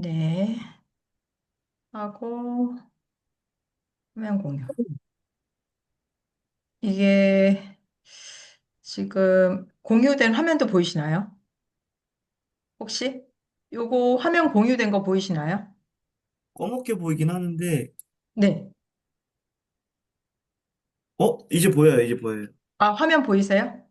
네, 하고 화면 공유. 이게 지금 공유된 화면도 보이시나요? 혹시? 요거 화면 공유된 거 보이시나요? 검게 보이긴 하는데, 네. 이제 보여요, 이제 보여요. 아, 화면 보이세요?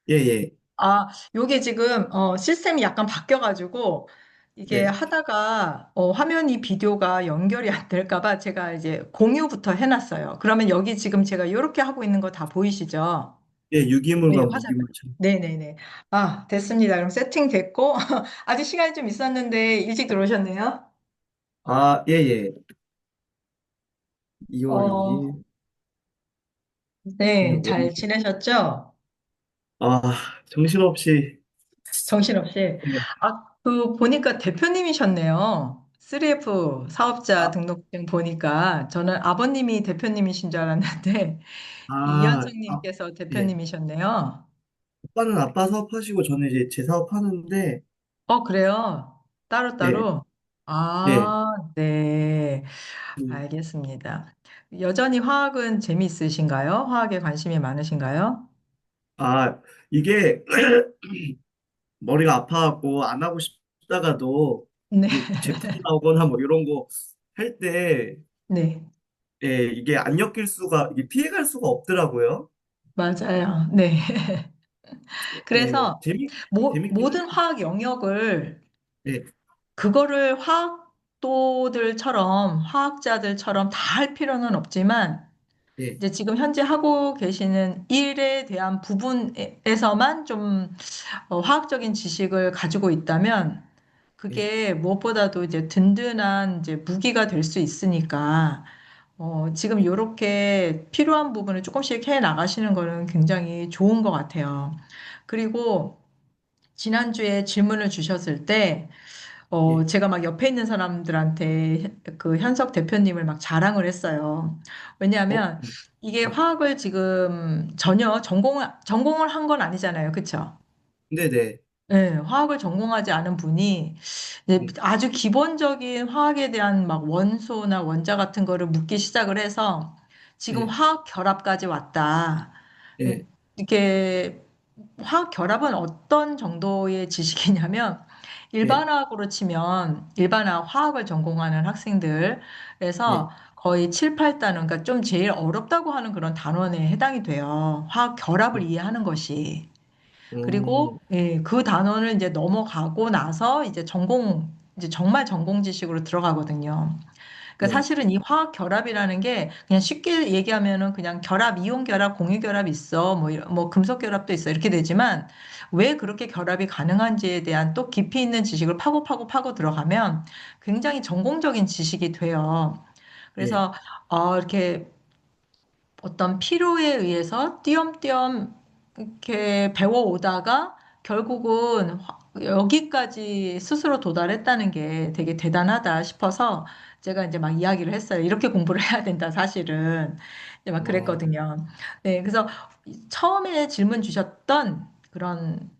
예, 예. 아, 요게 지금 시스템이 약간 바뀌어가지고 이게 네. 하다가 화면이 비디오가 연결이 안 될까 봐 제가 이제 공유부터 해놨어요. 그러면 여기 지금 제가 이렇게 하고 있는 거 다 보이시죠? 예, 네, 유기물과 화상. 무기물처럼. 네네네. 아, 됐습니다. 그럼 세팅 됐고, 아직 시간이 좀 있었는데, 일찍 들어오셨네요. 아, 예, 예. 2월 어, 2일, 오늘 네, 잘 월요일. 지내셨죠? 아, 정신없이. 정신없이. 네. 아, 보니까 대표님이셨네요. 3F 사업자 아, 등록증 보니까, 저는 아버님이 대표님이신 줄 알았는데, 이현숙님께서 예. 대표님이셨네요. 오빠는 아빠 사업하시고, 저는 이제 제 사업하는데, 그래요? 예, 따로따로? 예. 아, 네. 음, 알겠습니다. 여전히 화학은 재미있으신가요? 화학에 관심이 많으신가요? 아, 이게 머리가 아파갖고 안 하고 싶다가도, 네, 이게 제품이 나오거나 뭐 이런 거 할 때, 네, 예, 이게 안 엮일 수가, 이게 피해갈 수가 없더라고요. 맞아요. 네. 예, 그래서 재밌긴 모든 하죠. 화학 영역을 예, 그거를 화학도들처럼 화학자들처럼 다 할 필요는 없지만 예, 이제 지금 현재 하고 계시는 일에 대한 부분에서만 좀 화학적인 지식을 가지고 있다면 예, 그게 무엇보다도 이제 든든한 이제 무기가 될 수 있으니까 지금 이렇게 필요한 부분을 조금씩 해 나가시는 거는 굉장히 좋은 것 같아요. 그리고 지난주에 질문을 주셨을 때 예, 제가 막 옆에 있는 사람들한테 그 현석 대표님을 막 자랑을 했어요. 왜냐하면 네, 이게 네, 화학을 지금 전혀 전공을 한 건 아니잖아요. 그쵸? 네네, 네, 화학을 전공하지 않은 분이 이제 네, 아주 기본적인 화학에 대한 막 원소나 원자 같은 거를 묻기 시작을 해서 지금 예, 화학 결합까지 왔다. 예, 이렇게 화학 결합은 어떤 정도의 지식이냐면 예, 일반화학으로 치면 일반화학 화학을 전공하는 학생들에서 예, 거의 7, 8단원, 그러니까 좀 제일 어렵다고 하는 그런 단원에 해당이 돼요. 화학 결합을 예, 이해하는 것이. 음, 그리고 예, 그 단원을 이제 넘어가고 나서 이제 정말 전공 지식으로 들어가거든요. 그러니까 네, 사실은 이 화학 결합이라는 게 그냥 쉽게 얘기하면은 그냥 결합, 이온 결합, 공유 결합 있어, 뭐 금속 결합도 있어 이렇게 되지만 왜 그렇게 결합이 가능한지에 대한 또 깊이 있는 지식을 파고 들어가면 굉장히 전공적인 지식이 돼요. 예, 그래서 이렇게 어떤 필요에 의해서 띄엄띄엄 이렇게 배워오다가 결국은 여기까지 스스로 도달했다는 게 되게 대단하다 싶어서 제가 이제 막 이야기를 했어요. 이렇게 공부를 해야 된다, 사실은. 이제 막 어, 그랬거든요. 네, 그래서 처음에 질문 주셨던 그런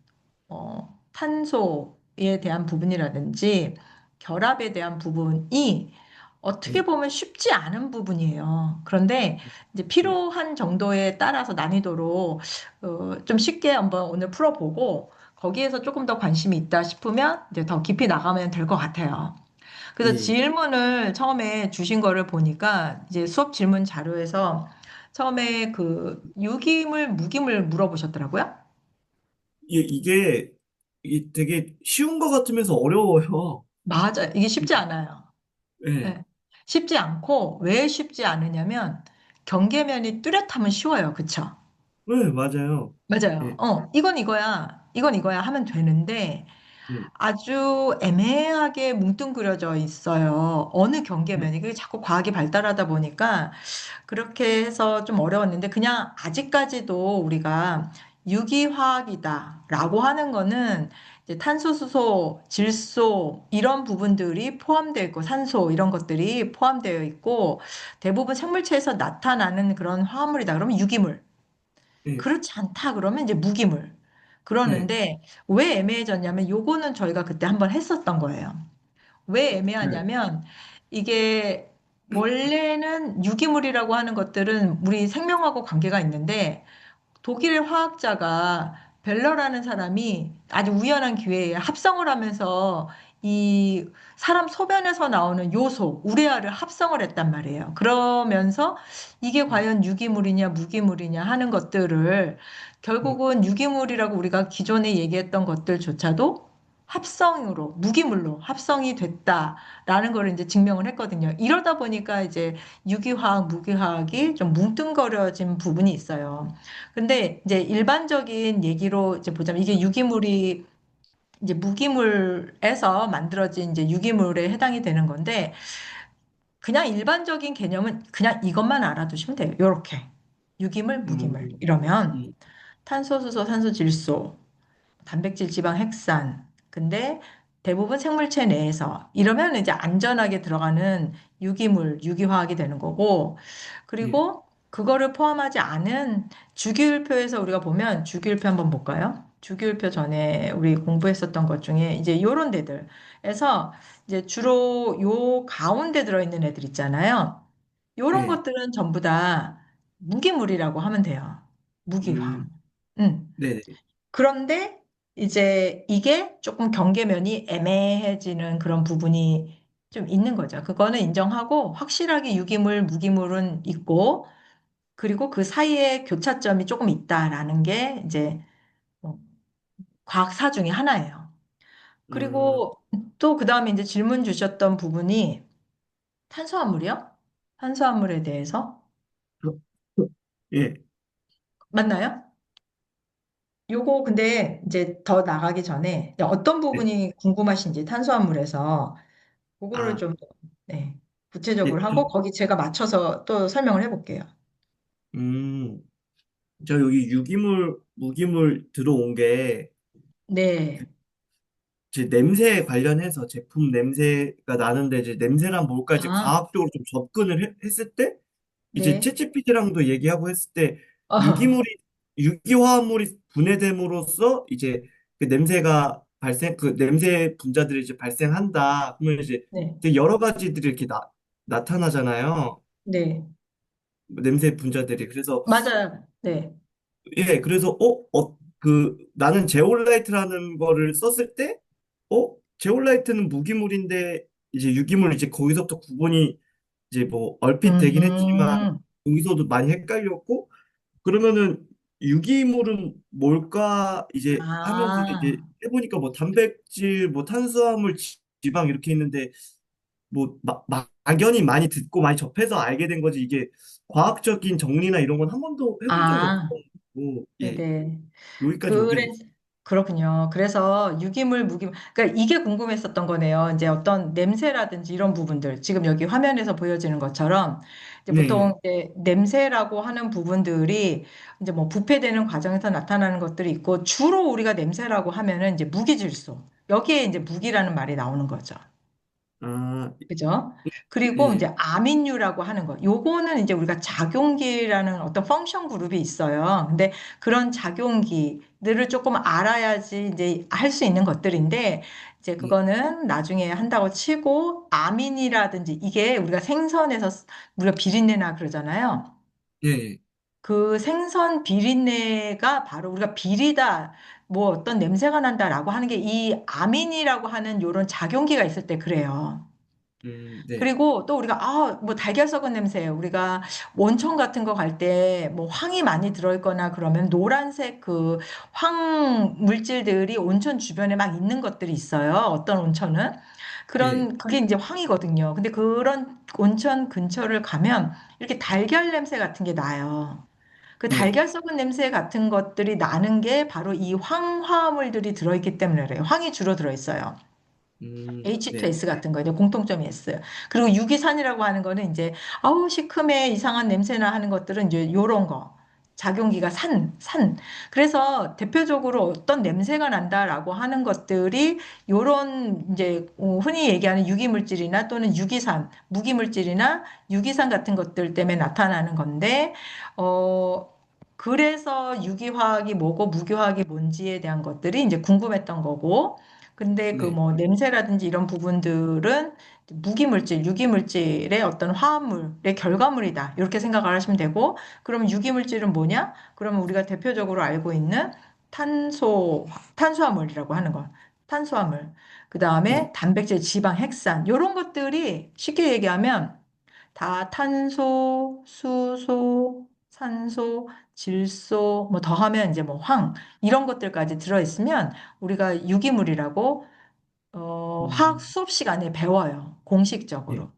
탄소에 대한 부분이라든지 결합에 대한 부분이 어떻게 예, 보면 쉽지 않은 부분이에요. 그런데 이제 예, 필요한 정도에 따라서 난이도로 좀 쉽게 한번 오늘 풀어보고 거기에서 조금 더 관심이 있다 싶으면 이제 더 깊이 나가면 될 것 같아요. 그래서 예, 질문을 처음에 주신 거를 보니까 이제 수업 질문 자료에서 처음에 그 유기물, 무기물 물어보셨더라고요. 이게 되게 쉬운 것 같으면서 어려워요. 맞아. 이게 쉽지 않아요. 예, 네. 쉽지 않고 왜 쉽지 않으냐면 경계면이 뚜렷하면 쉬워요. 그쵸? 네, 맞아요. 맞아요. 예, 이건 이거야 하면 되는데 예, 아주 애매하게 뭉뚱그려져 있어요. 어느 예, 경계면이. 그게 자꾸 과학이 발달하다 보니까 그렇게 해서 좀 어려웠는데 그냥 아직까지도 우리가 유기화학이다라고 하는 거는 이제 탄소, 수소, 질소 이런 부분들이 포함되어 있고 산소 이런 것들이 포함되어 있고 대부분 생물체에서 나타나는 그런 화합물이다. 그러면 유기물. 예, 그렇지 않다 그러면 이제 무기물. 예, 그러는데 왜 애매해졌냐면 요거는 저희가 그때 한번 했었던 거예요. 왜 네. 애매하냐면 이게 원래는 유기물이라고 하는 것들은 우리 생명하고 관계가 있는데 독일의 화학자가 벨러라는 사람이 아주 우연한 기회에 합성을 하면서 이 사람 소변에서 나오는 요소, 우레아를 합성을 했단 말이에요. 그러면서 이게 음, 과연 유기물이냐 무기물이냐 하는 것들을 음, 결국은 유기물이라고 우리가 기존에 얘기했던 것들조차도 합성으로, 무기물로 합성이 됐다라는 걸 이제 증명을 했거든요. 이러다 보니까 이제 유기화학, 무기화학이 좀 뭉뚱거려진 부분이 있어요. 근데 이제 일반적인 얘기로 이제 보자면 이게 유기물이 이제 무기물에서 만들어진 이제 유기물에 해당이 되는 건데 그냥 일반적인 개념은 그냥 이것만 알아두시면 돼요. 요렇게. 유기물, 무기물. 음, 이러면 음, 탄소, 수소, 산소, 질소, 단백질, 지방, 핵산. 근데 대부분 생물체 내에서 이러면 이제 안전하게 들어가는 유기물, 유기화학이 되는 거고, 예, 그리고 그거를 포함하지 않은 주기율표에서 우리가 보면 주기율표 한번 볼까요? 주기율표 전에 우리 공부했었던 것 중에 이제 요런 데들에서 이제 주로 요 가운데 들어있는 애들 있잖아요. 요런 예, 것들은 전부 다 무기물이라고 하면 돼요. 무기화. 음, 음. 네네, 그런데 이제 이게 조금 경계면이 애매해지는 그런 부분이 좀 있는 거죠. 그거는 인정하고 확실하게 유기물, 무기물은 있고 그리고 그 사이에 교차점이 조금 있다라는 게 이제 뭐 과학사 중에 하나예요. 음, 그리고 또 그다음에 이제 질문 주셨던 부분이 탄수화물이요? 탄수화물에 대해서 예, 맞나요? 요거 근데 이제 더 나가기 전에 어떤 네, 부분이 궁금하신지 탄수화물에서 그거를 아, 좀, 네, 예, 구체적으로 하고, 거기 제가 맞춰서 또 설명을 해볼게요. 음, 저 여기 유기물, 무기물 들어온 게, 네. 이제 냄새 관련해서 제품 냄새가 나는데, 이제 냄새란 뭘까, 이제 아, 과학적으로 좀 접근을 했을 때, 이제 네. 챗GPT랑도 얘기하고 했을 때, 어, 유기물이, 유기화합물이 분해됨으로써, 이제 그 냄새가 그 냄새 분자들이 이제 발생한다. 그러면 이제 네. 되게 여러 가지들이 이렇게 나타나잖아요. 네. 냄새 분자들이. 그래서 맞아요. 네. 예, 그래서 나는 제올라이트라는 거를 썼을 때 제올라이트는 무기물인데 이제 유기물 이제 거기서부터 구분이 이제 뭐 얼핏 되긴 했지만 음, 거기서도 많이 헷갈렸고 그러면은 유기물은 뭘까 이제 하면서 이제 아, 해보니까 뭐 단백질, 뭐 탄수화물, 지방 이렇게 있는데 뭐 막연히 많이 듣고 많이 접해서 알게 된 거지 이게 과학적인 정리나 이런 건 한 번도 해본 적이 아, 없었고 예 네네. 여기까지 오게 그래, 됐어요. 그렇군요. 그래서 유기물, 무기물, 그러니까 이게 궁금했었던 거네요. 이제 어떤 냄새라든지 이런 부분들, 지금 여기 화면에서 보여지는 것처럼, 이제 네, 보통 이제 냄새라고 하는 부분들이 이제 뭐 부패되는 과정에서 나타나는 것들이 있고, 주로 우리가 냄새라고 하면은 이제 무기질소. 여기에 이제 무기라는 말이 나오는 거죠. 아, 그죠? 그리고 예, 이제 아민류라고 하는 거. 요거는 이제 우리가 작용기라는 어떤 펑션 그룹이 있어요. 근데 그런 작용기들을 조금 알아야지 이제 할 수 있는 것들인데 이제 예, 그거는 나중에 한다고 치고 아민이라든지 이게 우리가 생선에서 우리가 비린내나 그러잖아요. 예, 그 생선 비린내가 바로 우리가 비리다, 뭐 어떤 냄새가 난다라고 하는 게 이 아민이라고 하는 요런 작용기가 있을 때 그래요. 네, 그리고 또 우리가 뭐 달걀 썩은 냄새 우리가 온천 같은 거 갈 때 뭐 황이 많이 들어있거나 그러면 노란색 그 황 물질들이 온천 주변에 막 있는 것들이 있어요. 어떤 온천은 예, 그런 그게 이제 황이거든요. 근데 그런 온천 근처를 가면 이렇게 달걀 냄새 같은 게 나요. 그 예, 달걀 썩은 냄새 같은 것들이 나는 게 바로 이 황화물들이 들어있기 때문에 그래요. 황이 주로 들어있어요. 네, H2S 같은 거 이제 공통점이 있어요. 그리고 유기산이라고 하는 거는 이제 아우 시큼해 이상한 냄새나 하는 것들은 이제 요런 거. 작용기가 산. 그래서 대표적으로 어떤 냄새가 난다라고 하는 것들이 요런 이제 흔히 얘기하는 유기물질이나 또는 유기산, 무기물질이나 유기산 같은 것들 때문에 나타나는 건데 어 그래서 유기화학이 뭐고 무기화학이 뭔지에 대한 것들이 이제 궁금했던 거고 근데 그 네, 뭐 냄새라든지 이런 부분들은 무기물질, 유기물질의 어떤 화합물의 결과물이다. 이렇게 생각을 하시면 되고, 그럼 유기물질은 뭐냐? 그러면 우리가 대표적으로 알고 있는 탄수화물이라고 하는 거. 탄수화물. 그 네, 다음에 단백질, 지방, 핵산. 이런 것들이 쉽게 얘기하면 다 탄소, 수소, 산소, 질소, 뭐 더하면 이제 뭐 이런 것들까지 들어있으면 우리가 유기물이라고 화학 음, 수업 시간에 배워요. 예, 공식적으로.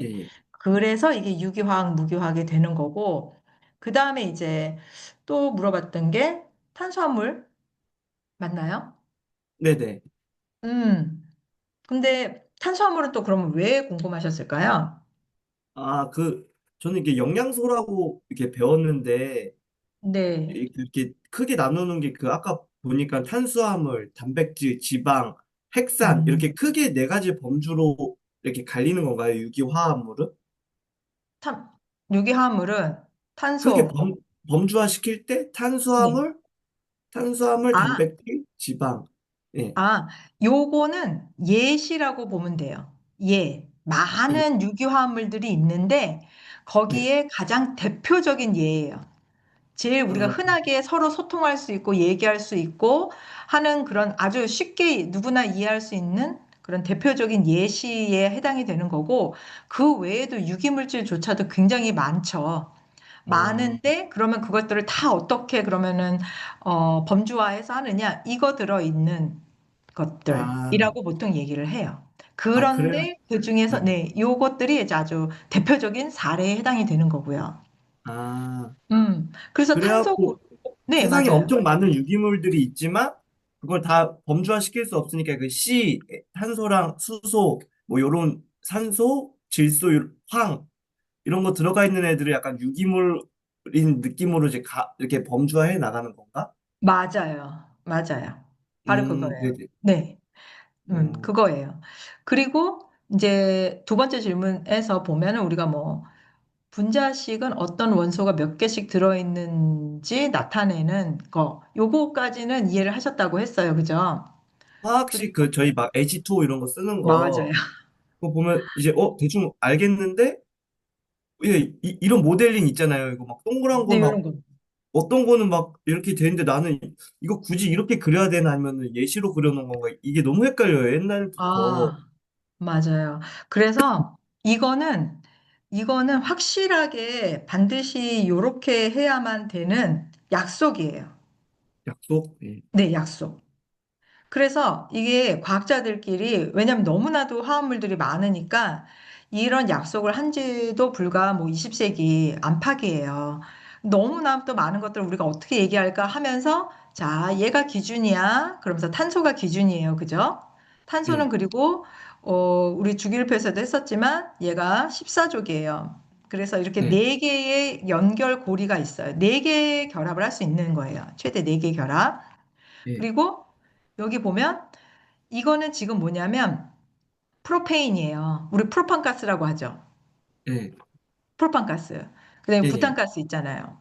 예, 네. 예. 그래서 이게 유기화학, 무기화학이 되는 거고, 그 다음에 이제 또 물어봤던 게 탄수화물 맞나요? 네네. 근데 탄수화물은 또 그러면 왜 궁금하셨을까요? 아, 저는 이게 영양소라고 이렇게 배웠는데, 네. 이렇게 크게 나누는 게 아까 보니까 탄수화물, 단백질, 지방, 핵산, 음, 이렇게 크게 네 가지 범주로 이렇게 갈리는 건가요? 유기화합물은? 탄, 유기화합물은 크게 탄소, 범주화 시킬 때 네. 탄수화물, 아, 단백질, 지방. 예, 요거는 예시라고 보면 돼요. 예. 예, 많은 유기화합물들이 있는데 네. 거기에 가장 대표적인 예예요. 제일 우리가 아, 흔하게 서로 소통할 수 있고 얘기할 수 있고 하는 그런 아주 쉽게 누구나 이해할 수 있는 그런 대표적인 예시에 해당이 되는 거고 그 외에도 유기물질조차도 굉장히 많죠. 어, 많은데 그러면 그것들을 다 어떻게 그러면은 범주화해서 하느냐? 이거 들어있는 아, 것들이라고 보통 얘기를 해요. 그래요? 그런데 그 중에서 네. 네, 요것들이 이제 아주 대표적인 사례에 해당이 되는 거고요. 아, 그래서 그래갖고 네, 세상에 맞아요. 엄청 많은 유기물들이 있지만 그걸 다 범주화 시킬 수 없으니까 탄소랑 수소, 뭐 요런 산소, 질소, 황 이런 거 들어가 있는 애들을 약간 유기물인 느낌으로 이렇게 범주화해 나가는 건가? 맞아요. 맞아요. 바로 그거예요. 네네. 네, 어, 그거예요. 그리고 이제 두 번째 질문에서 보면은 우리가 뭐 분자식은 어떤 원소가 몇 개씩 들어있는지 나타내는 거, 요거까지는 이해를 하셨다고 했어요. 그죠? 화학식 그리고, 저희 막 H2O 이런 거 쓰는 맞아요. 거 그거 보면 이제 대충 알겠는데 이런 모델링 있잖아요. 이거 막 동그란 거 네, 이런 막 거. 어떤 거는 막 이렇게 되는데 나는 이거 굳이 이렇게 그려야 되나 아니면 예시로 그려놓은 건가? 이게 너무 헷갈려요. 옛날부터. 아, 맞아요. 그래서 이거는 확실하게 반드시 이렇게 해야만 되는 약속이에요. 약속? 예. 네, 약속. 그래서 이게 과학자들끼리, 왜냐면 너무나도 화합물들이 많으니까 이런 약속을 한 지도 불과 뭐 20세기 안팎이에요. 너무나 또 많은 것들을 우리가 어떻게 얘기할까 하면서 자, 얘가 기준이야. 그러면서 탄소가 기준이에요. 그죠? 탄소는 예. 그리고 우리 주기율표에서도 했었지만 얘가 14족이에요. 그래서 이렇게 네. 네 개의 연결 고리가 있어요. 네 개의 결합을 할 수 있는 거예요. 최대 네 개 결합. 예. 그리고 여기 보면 이거는 지금 뭐냐면 프로페인이에요. 우리 프로판가스라고 하죠. 예. 프로판가스. 그다음에 예. 부탄가스 있잖아요.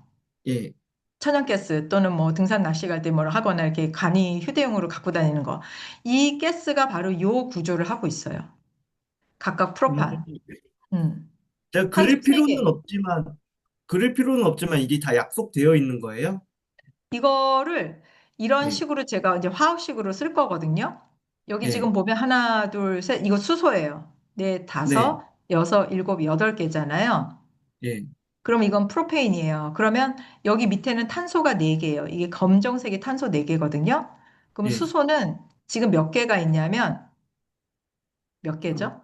예. 천연가스 또는 뭐 등산 낚시 갈 때 뭘 하거나 이렇게 간이 휴대용으로 갖고 다니는 거. 이 가스가 바로 요 구조를 하고 있어요. 각각 음, 프로판. 음. 제가 탄소 세개 그릴 필요는 없지만 이게 다 약속되어 있는 거예요? 이거를 이런 예. 식으로 제가 이제 화학식으로 쓸 거거든요. 여기 예. 지금 보면 하나, 둘, 셋. 이거 수소예요. 네, 네. 다섯, 여섯, 일곱, 여덟 개잖아요. 예. 그럼 이건 프로페인이에요. 그러면 여기 밑에는 탄소가 4개예요. 이게 검정색이 탄소 4개거든요. 그럼 예. 수소는 지금 몇 개가 있냐면 몇 어, 개죠?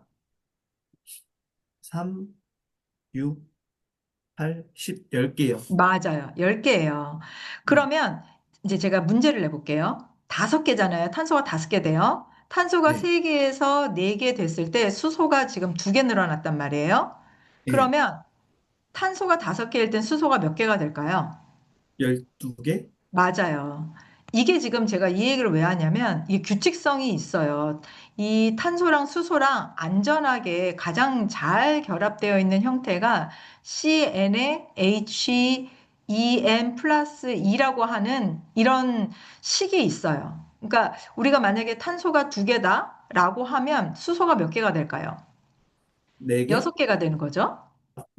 3, 6, 8, 10, 10개요. 맞아요. 10개예요. 그러면 이제 제가 문제를 내볼게요. 5개잖아요. 탄소가 5개 돼요. 탄소가 예. 3개에서 4개 됐을 때 수소가 지금 2개 늘어났단 말이에요. 예. 그러면 탄소가 5개일 땐 수소가 몇 개가 될까요? 12개? 맞아요. 이게 지금 제가 이 얘기를 왜 하냐면 이게 규칙성이 있어요. 이 탄소랑 수소랑 안전하게 가장 잘 결합되어 있는 형태가 CnHEm 플러스 2라고 하는 이런 식이 있어요. 그러니까 우리가 만약에 탄소가 두 개다라고 하면 수소가 몇 개가 될까요? 네 개? 여섯 개가 되는 거죠.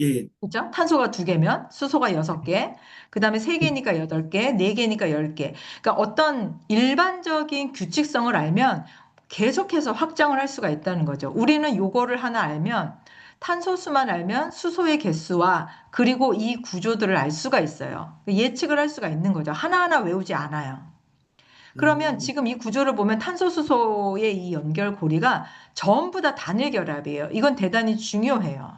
예, 예. 그죠? 탄소가 두 개면 수소가 여섯 개, 그 다음에 세 개니까 여덟 개, 네 개니까 열 개. 그러니까 어떤 일반적인 규칙성을 알면 계속해서 확장을 할 수가 있다는 거죠. 우리는 요거를 하나 알면 탄소수만 알면 수소의 개수와 그리고 이 구조들을 알 수가 있어요. 예측을 할 수가 있는 거죠. 하나하나 외우지 않아요. 그러면 음, 지금 이 구조를 보면 탄소, 수소의 이 연결고리가 전부 다 단일 결합이에요. 이건 대단히 중요해요.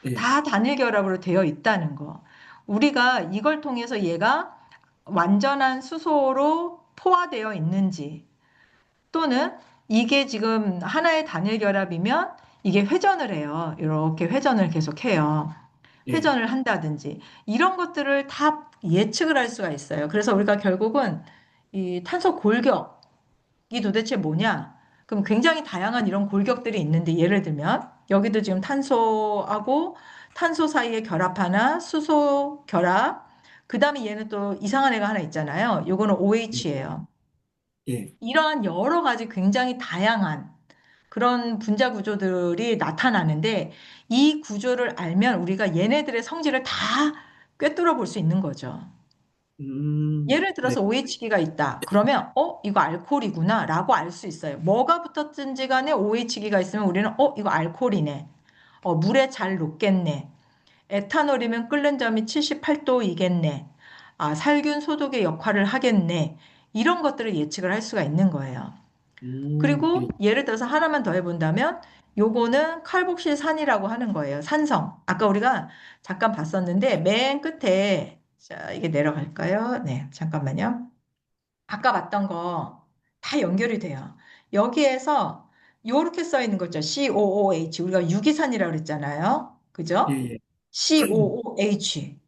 예, 다 단일 결합으로 되어 있다는 거. 우리가 이걸 통해서 얘가 완전한 수소로 포화되어 있는지 또는 이게 지금 하나의 단일 결합이면 이게 회전을 해요. 이렇게 회전을 계속 해요. 예. 회전을 한다든지 이런 것들을 다 예측을 할 수가 있어요. 그래서 우리가 결국은 이 탄소 골격 이 도대체 뭐냐? 그럼 굉장히 다양한 이런 골격들이 있는데 예를 들면 여기도 지금 탄소하고 탄소 사이에 결합 하나, 수소 결합, 그 다음에 얘는 또 이상한 애가 하나 있잖아요. 요거는 예, OH예요. 예. 이러한 여러 가지 굉장히 다양한 그런 분자 구조들이 나타나는데 이 구조를 알면 우리가 얘네들의 성질을 다 꿰뚫어 볼 수 있는 거죠. 예를 네, 들어서 OH기가 있다. 그러면 이거 알코올이구나 라고 알 수 있어요. 뭐가 붙었든지 간에 OH기가 있으면 우리는 이거 알코올이네. 물에 잘 녹겠네. 에탄올이면 끓는 점이 78도이겠네. 아, 살균 소독의 역할을 하겠네. 이런 것들을 예측을 할 수가 있는 거예요. 예, 그리고 예를 들어서 하나만 더 해본다면 요거는 칼복실산이라고 하는 거예요. 산성. 아까 우리가 잠깐 봤었는데 맨 끝에 자, 이게 내려갈까요? 네, 잠깐만요. 아까 봤던 거 다 연결이 돼요. 여기에서 요렇게 써 있는 거죠. COOH. 우리가 유기산이라고 그랬잖아요. 예, 그죠? 예, COOH.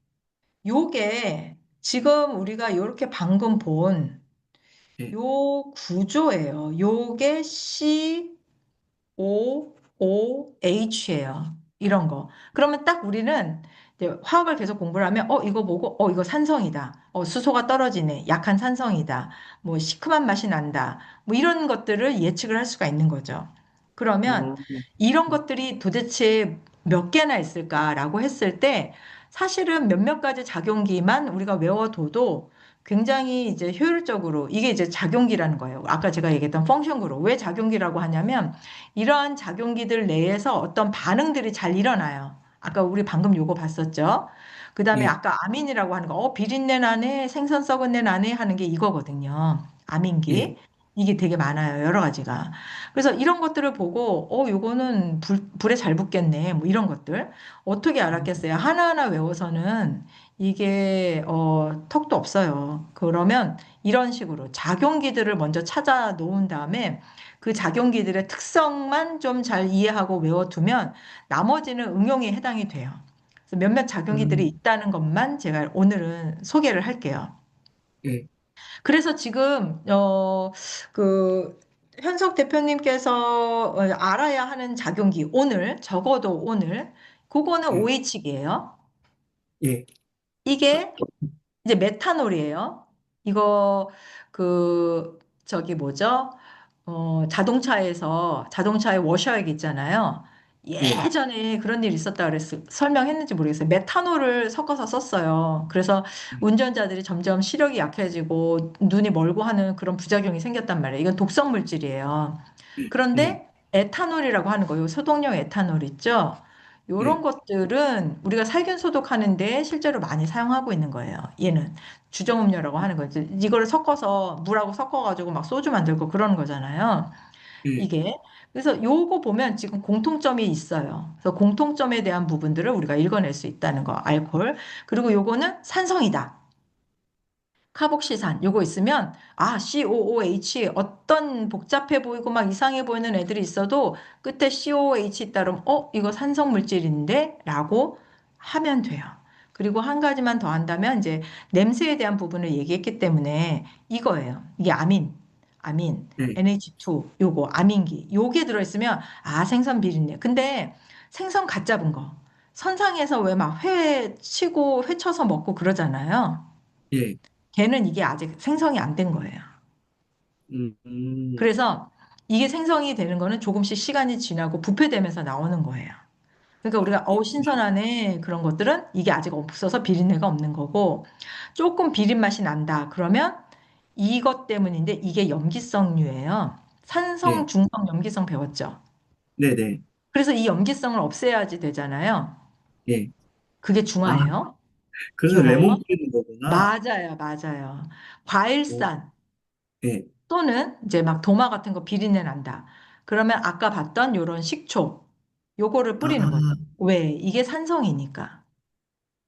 요게 지금 우리가 요렇게 방금 본 예. 요 구조예요. 요게 COOH예요. 이런 거. 그러면 딱 우리는 이제 화학을 계속 공부를 하면 이거 보고 이거 산성이다. 수소가 떨어지네. 약한 산성이다. 뭐 시큼한 맛이 난다. 뭐 이런 것들을 예측을 할 수가 있는 거죠. 그러면 어, 이런 것들이 도대체 몇 개나 있을까라고 했을 때 사실은 몇몇 가지 작용기만 우리가 외워둬도 굉장히 이제 효율적으로 이게 이제 작용기라는 거예요. 아까 제가 얘기했던 펑션 그룹. 왜 작용기라고 하냐면 이러한 작용기들 내에서 어떤 반응들이 잘 일어나요. 아까 우리 방금 요거 봤었죠. 그다음에 예, 아까 아민이라고 하는 거, 비린내 나네, 생선 썩은 내 나네 하는 게 이거거든요. 예. 아민기. 이게 되게 많아요. 여러 가지가. 그래서 이런 것들을 보고, 요거는 불에 잘 붙겠네. 뭐 이런 것들. 어떻게 알았겠어요? 하나하나 외워서는 이게, 턱도 없어요. 그러면 이런 식으로 작용기들을 먼저 찾아 놓은 다음에 그 작용기들의 특성만 좀 잘 이해하고 외워두면 나머지는 응용에 해당이 돼요. 그래서 몇몇 작용기들이 음, 있다는 것만 제가 오늘은 소개를 할게요. 예, 그래서 지금 그 현석 대표님께서 알아야 하는 작용기 오늘 적어도 오늘 그거는 예, OH기예요. 예, 이게 이제 메탄올이에요. 이거 그 저기 뭐죠? 자동차에 워셔액 있잖아요. 예, 예전에 그런 일 있었다 그랬어. 설명했는지 모르겠어요. 메탄올을 섞어서 썼어요. 그래서 운전자들이 점점 시력이 약해지고 눈이 멀고 하는 그런 부작용이 생겼단 말이에요. 이건 독성 물질이에요. 예, 그런데 에탄올이라고 하는 거요. 소독용 에탄올 있죠? 이런 예, 것들은 우리가 살균 소독하는데 실제로 많이 사용하고 있는 거예요. 얘는 주정음료라고 하는 거지. 이거를 섞어서 물하고 섞어가지고 막 소주 만들고 그러는 거잖아요. 예. 이게. 그래서 요거 보면 지금 공통점이 있어요. 그래서 공통점에 대한 부분들을 우리가 읽어낼 수 있다는 거, 알코올. 그리고 요거는 산성이다. 카복시산 요거 있으면 COOH 어떤 복잡해 보이고 막 이상해 보이는 애들이 있어도 끝에 COOH 있다 그러면 이거 산성 물질인데 라고 하면 돼요. 그리고 한 가지만 더 한다면 이제 냄새에 대한 부분을 얘기했기 때문에 이거예요. 이게 아민 예. NH2 요거 아민기 요게 들어있으면 생선 비린내. 근데 생선 갓 잡은 거 선상에서 왜 막 회 치고 회 쳐서 먹고 그러잖아요. 예. 걔는 이게 아직 생성이 안 된 거예요. 음, 그래서 이게 생성이 되는 거는 조금씩 시간이 지나고 부패되면서 나오는 거예요. 그러니까 우리가 신선하네 그런 것들은 이게 아직 없어서 비린내가 없는 거고 조금 비린 맛이 난다 그러면 이것 때문인데 이게 염기성류예요. 산성, 네, 중성, 염기성 배웠죠. 네네, 그래서 이 염기성을 없애야지 되잖아요. 예. 그게 아, 중화예요. 그래서 중화예요. 레몬 뿌리는 거구나. 맞아요, 맞아요. 오, 과일산 예. 또는 이제 막 도마 같은 거 비린내 난다. 그러면 아까 봤던 요런 식초 요거를 뿌리는 거죠. 아, 왜? 이게 산성이니까.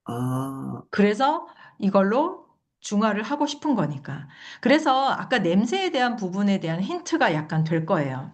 아, 그래서 이걸로 중화를 하고 싶은 거니까. 그래서 아까 냄새에 대한 부분에 대한 힌트가 약간 될 거예요.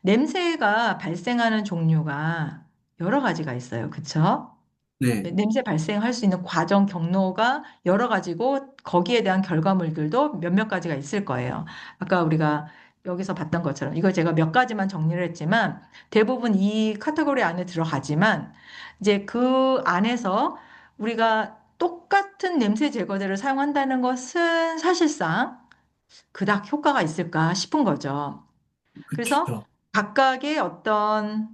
냄새가 발생하는 종류가 여러 가지가 있어요. 그쵸? 네, 냄새 발생할 수 있는 과정 경로가 여러 가지고 거기에 대한 결과물들도 몇몇 가지가 있을 거예요. 아까 우리가 여기서 봤던 것처럼 이거 제가 몇 가지만 정리를 했지만 대부분 이 카테고리 안에 들어가지만 이제 그 안에서 우리가 똑같은 냄새 제거제를 사용한다는 것은 사실상 그닥 효과가 있을까 싶은 거죠. 그래서 그쵸. 각각의 어떤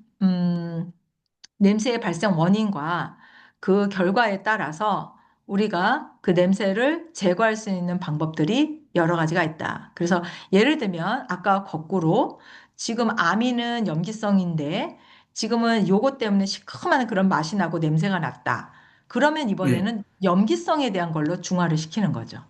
냄새의 발생 원인과 그 결과에 따라서 우리가 그 냄새를 제거할 수 있는 방법들이 여러 가지가 있다. 그래서 예를 들면 아까 거꾸로 지금 아미는 염기성인데 지금은 요것 때문에 시큼한 그런 맛이 나고 냄새가 났다. 그러면 네, 이번에는 염기성에 대한 걸로 중화를 시키는 거죠.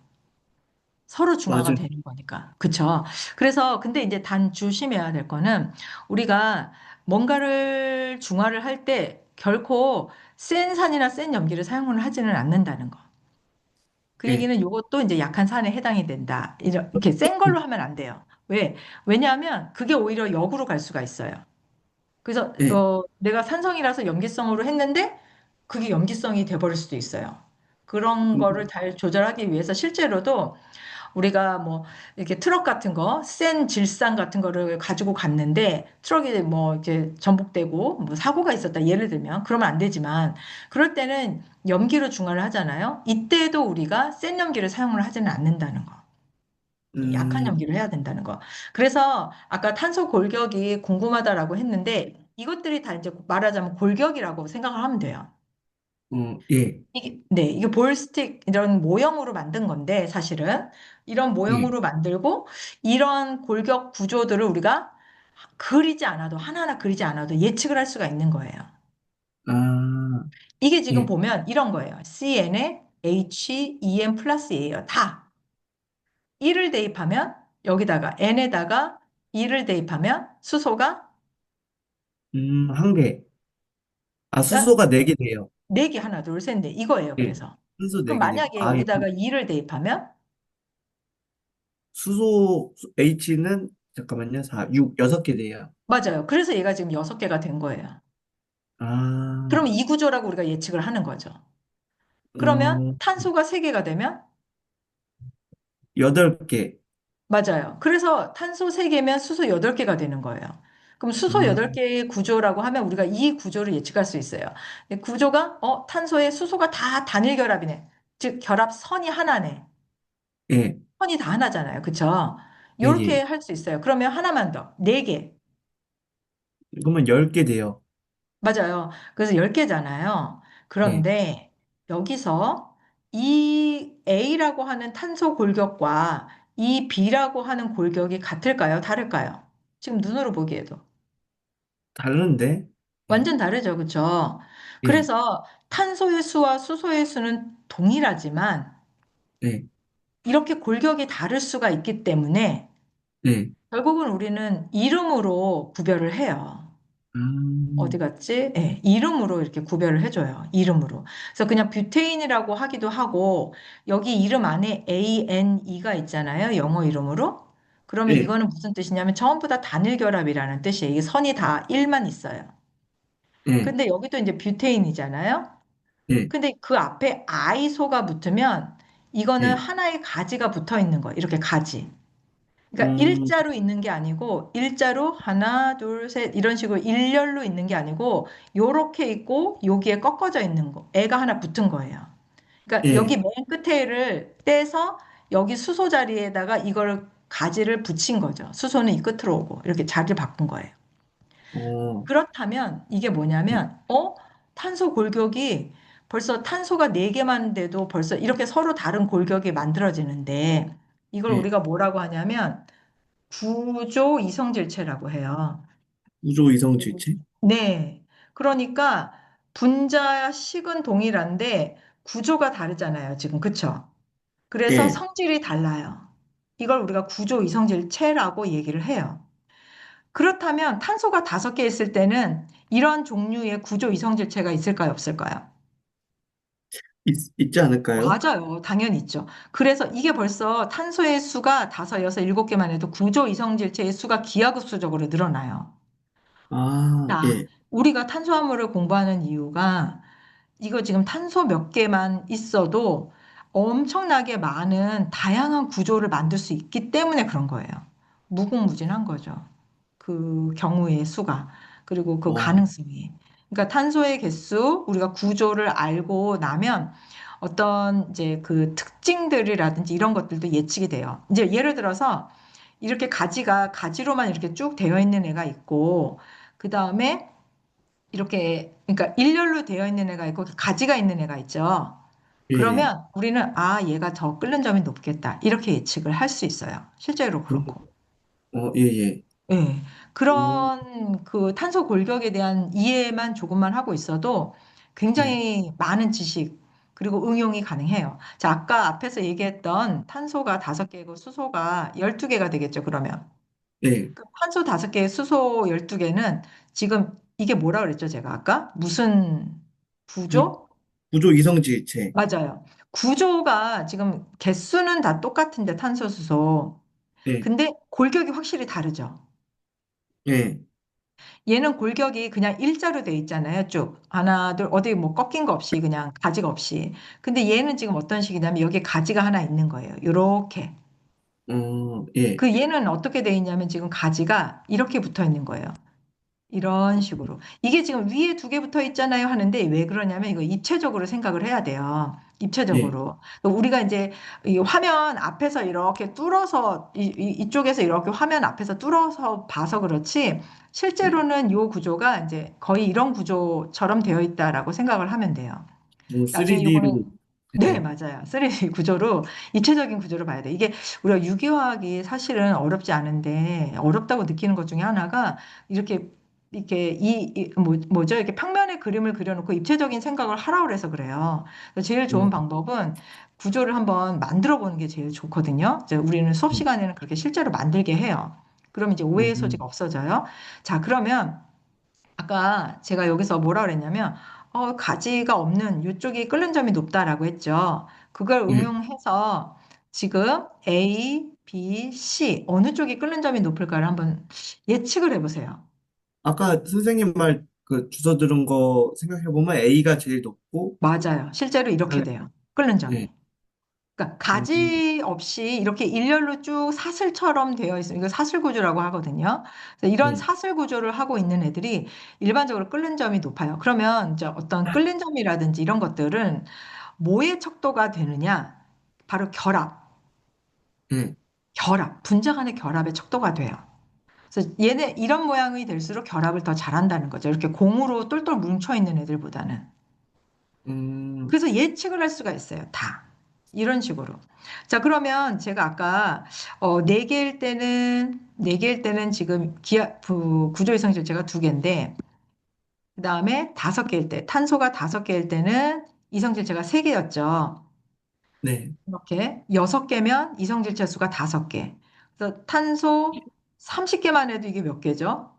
서로 중화가 맞아요. 되는 거니까. 그쵸? 그래서 근데 이제 단 조심해야 될 거는 우리가 뭔가를 중화를 할 때 결코 센 산이나 센 염기를 사용을 하지는 않는다는 거. 그 예, 얘기는 이것도 이제 약한 산에 해당이 된다. 이렇게 센 걸로 하면 안 돼요. 왜? 왜냐하면 그게 오히려 역으로 갈 수가 있어요. 그래서 예, 내가 산성이라서 염기성으로 했는데 그게 염기성이 돼버릴 수도 있어요. 그런 거를 음, 잘 조절하기 위해서 실제로도 우리가 뭐 이렇게 트럭 같은 거, 센 질산 같은 거를 가지고 갔는데 트럭이 뭐 이제 전복되고 뭐 사고가 있었다. 예를 들면 그러면 안 되지만 그럴 때는 염기로 중화를 하잖아요. 이때도 우리가 센 염기를 사용을 하지는 않는다는 거. 약한 음, 연기를 해야 된다는 거. 그래서 아까 탄소 골격이 궁금하다라고 했는데 이것들이 다 이제 말하자면 골격이라고 생각을 하면 돼요. 예, 이게 볼스틱 이런 모형으로 만든 건데 사실은 이런 예, 모형으로 만들고 이런 골격 구조들을 우리가 그리지 않아도 하나하나 그리지 않아도 예측을 할 수가 있는 거예요. 아, 이게 지금 예, 보면 이런 거예요. CN에 HEN 플러스예요. 다. 1을 대입하면 여기다가 N에다가 2를 대입하면 수소가 한 개. 아, 수소가 4개 돼요. 4개 하나 둘 셋 넷 이거예요. 예, 그래서 수소 그럼 4개 되고, 만약에 여기다가 2를 대입하면 수소 H는, 잠깐만요, 6개 돼요. 맞아요. 그래서 얘가 지금 6개가 된 거예요. 아, 그럼 이 구조라고 우리가 예측을 하는 거죠. 그러면 어, 탄소가 3개가 되면 8개. 맞아요. 그래서 탄소 3개면 수소 8개가 되는 거예요. 그럼 수소 아, 8개의 구조라고 하면 우리가 이 구조를 예측할 수 있어요. 근데 구조가 탄소에 수소가 다 단일 결합이네. 즉 결합선이 하나네. 예, 선이 다 하나잖아요. 그쵸? 예, 이렇게 예. 할 수 있어요. 그러면 하나만 더. 4개. 그러면 10개 돼요. 맞아요. 그래서 10개잖아요. 예. 그런데 여기서 이 A라고 하는 탄소 골격과 이 B라고 하는 골격이 같을까요? 다를까요? 지금 눈으로 보기에도. 다른데? 예, 완전 다르죠. 그쵸? 예, 그래서 탄소의 수와 수소의 수는 동일하지만 예, 이렇게 골격이 다를 수가 있기 때문에 예. 결국은 우리는 이름으로 구별을 해요. 어디 음, 갔지? 예, 이름으로 이렇게 구별을 해줘요. 이름으로. 그래서 그냥 뷰테인이라고 하기도 하고, 여기 이름 안에 ANE가 있잖아요. 영어 이름으로. 그러면 예, 이거는 무슨 뜻이냐면 전부 다 단일 결합이라는 뜻이에요. 이게 선이 다 1만 있어요. 예, 근데 여기도 이제 뷰테인이잖아요. 예, 근데 그 앞에 아이소가 붙으면 이거는 예. 하나의 가지가 붙어 있는 거예요. 이렇게 가지. 그러니까 음, 일자로 있는 게 아니고 일자로 하나, 둘, 셋 이런 식으로 일렬로 있는 게 아니고 요렇게 있고 여기에 꺾어져 있는 거. 애가 하나 붙은 거예요. 그러니까 여기 예, 맨 끝에를 떼서 여기 수소 자리에다가 이걸 가지를 붙인 거죠. 수소는 이 끝으로 오고 이렇게 자리를 바꾼 거예요. 어, 그렇다면 이게 네, 뭐냐면, 탄소 골격이 벌써 탄소가 네개만 돼도 벌써 이렇게 서로 다른 골격이 만들어지는데 이걸 네. 우리가 뭐라고 하냐면 구조 이성질체라고 해요. 우조 이성 질체? 네. 그러니까 분자식은 동일한데 구조가 다르잖아요. 지금 그쵸? 그래서 예. 성질이 달라요. 이걸 우리가 구조 이성질체라고 얘기를 해요. 그렇다면 탄소가 5개 있을 때는 이런 종류의 구조 이성질체가 있을까요? 없을까요? 있지 않을까요? 맞아요. 당연히 있죠. 그래서 이게 벌써 탄소의 수가 5, 6, 7개만 해도 구조 이성질체의 수가 기하급수적으로 늘어나요. 아, 자, 예, 우리가 탄수화물을 공부하는 이유가 이거 지금 탄소 몇 개만 있어도 엄청나게 많은 다양한 구조를 만들 수 있기 때문에 그런 거예요. 무궁무진한 거죠. 그 경우의 수가, 그리고 그 어, 가능성이. 그러니까 탄소의 개수, 우리가 구조를 알고 나면 어떤 이제 그 특징들이라든지 이런 것들도 예측이 돼요. 이제 예를 들어서 이렇게 가지로만 이렇게 쭉 되어 있는 애가 있고, 그 다음에 이렇게, 그러니까 일렬로 되어 있는 애가 있고 가지가 있는 애가 있죠. 예. 그러면 우리는 얘가 더 끓는 점이 높겠다. 이렇게 예측을 할 수 있어요. 실제로 그럼, 그렇고. 예, 예. 예. 어, 그런 그 탄소 골격에 대한 이해만 조금만 하고 있어도 네, 굉장히 많은 지식 그리고 응용이 가능해요. 자, 아까 앞에서 얘기했던 탄소가 5개고 수소가 12개가 되겠죠, 그러면. 예. 그 탄소 5개, 수소 12개는 지금 이게 뭐라 그랬죠, 제가 아까? 무슨 구, 구조? 구조 이성 질체. 맞아요. 구조가 지금 개수는 다 똑같은데 탄소, 수소. 예, 근데 골격이 확실히 다르죠. 예. 얘는 골격이 그냥 일자로 돼 있잖아요. 쭉. 하나, 둘, 어디 뭐 꺾인 거 없이 그냥 가지가 없이. 근데 얘는 지금 어떤 식이냐면 여기에 가지가 하나 있는 거예요. 요렇게. 예. 그 얘는 어떻게 돼 있냐면 지금 가지가 이렇게 붙어 있는 거예요. 이런 식으로. 이게 지금 위에 2개 붙어 있잖아요 하는데 왜 그러냐면 이거 입체적으로 생각을 해야 돼요. 예. 입체적으로. 우리가 이제 이 화면 앞에서 이렇게 뚫어서 이쪽에서 이렇게 화면 앞에서 뚫어서 봐서 그렇지 예. 실제로는 이 구조가 이제 거의 이런 구조처럼 되어 있다라고 생각을 하면 돼요. 뭐 나중에 3D로. 이거는 네, 예. 맞아요. 3D 구조로, 입체적인 구조로 봐야 돼. 이게 우리가 유기화학이 사실은 어렵지 않은데, 어렵다고 느끼는 것 중에 하나가, 이렇게, 뭐죠? 이렇게 평면에 그림을 그려놓고 입체적인 생각을 하라고 그래서 그래요. 그래서 제일 좋은 음, 방법은 구조를 한번 만들어 보는 게 제일 좋거든요. 이제 우리는 수업 음, 시간에는 그렇게 실제로 만들게 해요. 그럼 이제 오해의 소지가 음, 없어져요. 자, 그러면 아까 제가 여기서 뭐라 그랬냐면, 가지가 없는 이쪽이 끓는 점이 높다라고 했죠. 그걸 예. 응용해서 지금 A, B, C 어느 쪽이 끓는 점이 높을까를 한번 예측을 해보세요. 아까 선생님 말 그 주워 들은 거 생각해보면 A가 제일 높고, 맞아요. 실제로 이렇게 그다음에, 돼요. 끓는 예. 점이. 그러니까 음, 가지 없이 이렇게 일렬로 쭉 사슬처럼 되어 있어요. 이거 사슬 구조라고 하거든요. 그래서 이런 예. 사슬 구조를 하고 있는 애들이 일반적으로 끓는 점이 높아요. 그러면 이제 어떤 끓는 점이라든지 이런 것들은 뭐의 척도가 되느냐? 바로 예. 분자 간의 결합의 척도가 돼요. 그래서 얘네 이런 모양이 될수록 결합을 더 잘한다는 거죠. 이렇게 공으로 똘똘 뭉쳐 있는 애들보다는. 음, 그래서 예측을 할 수가 있어요. 다. 이런 식으로. 자, 그러면 제가 아까 네 개일 때는 지금 구조이성 질체가 2개인데 그다음에 5개일 때 탄소가 5개일 때는 이성 질체가 3개였죠. 네. 이렇게 6개면 이성 질체 수가 5개. 그래서 탄소 30개만 해도 이게 몇 개죠?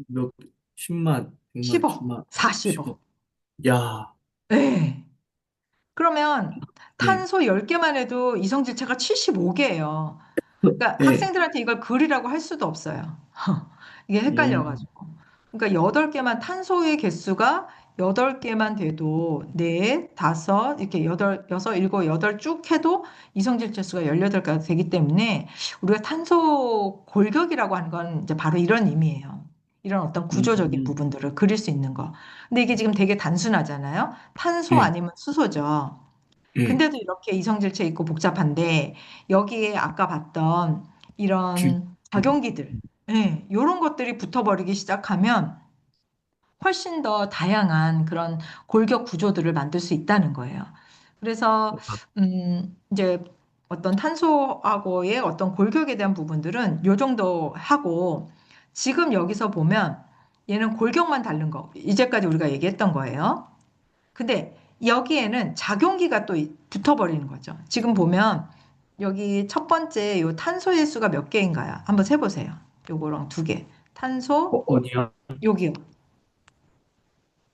몇, 10만, 100만, 10억, 10만, 40억. 10억. 야, 네. 그러면 예. 탄소 10개만 해도 이성 질체가 75개예요. 그러니까 예. 학생들한테 이걸 그리라고 할 수도 없어요. 이게 음, 헷갈려가지고. 그러니까 8개만 탄소의 개수가 8개만 돼도 넷, 다섯, 이렇게 여덟, 여섯, 일곱, 여덟 쭉 해도 이성질체 수가 18개가 되기 때문에 우리가 탄소 골격이라고 하는 건 이제 바로 이런 의미예요. 이런 어떤 구조적인 음, 부분들을 그릴 수 있는 거. 근데 이게 지금 되게 단순하잖아요. 탄소 예. 아니면 수소죠. 예. 근데도 이렇게 이성질체 있고 복잡한데 여기에 아까 봤던 주, 이런 작용기들, 예, 이런 것들이 붙어버리기 시작하면 훨씬 더 다양한 그런 골격 구조들을 만들 수 있다는 거예요. 그래서 이제 어떤 탄소하고의 어떤 골격에 대한 부분들은 요 정도 하고 지금 여기서 보면 얘는 골격만 다른 거 이제까지 우리가 얘기했던 거예요. 근데 여기에는 작용기가 또 붙어버리는 거죠. 지금 보면 여기 첫 번째 요 탄소의 수가 몇 개인가요? 한번 세보세요. 요거랑 두 개. 탄소, 어디야? 여기요.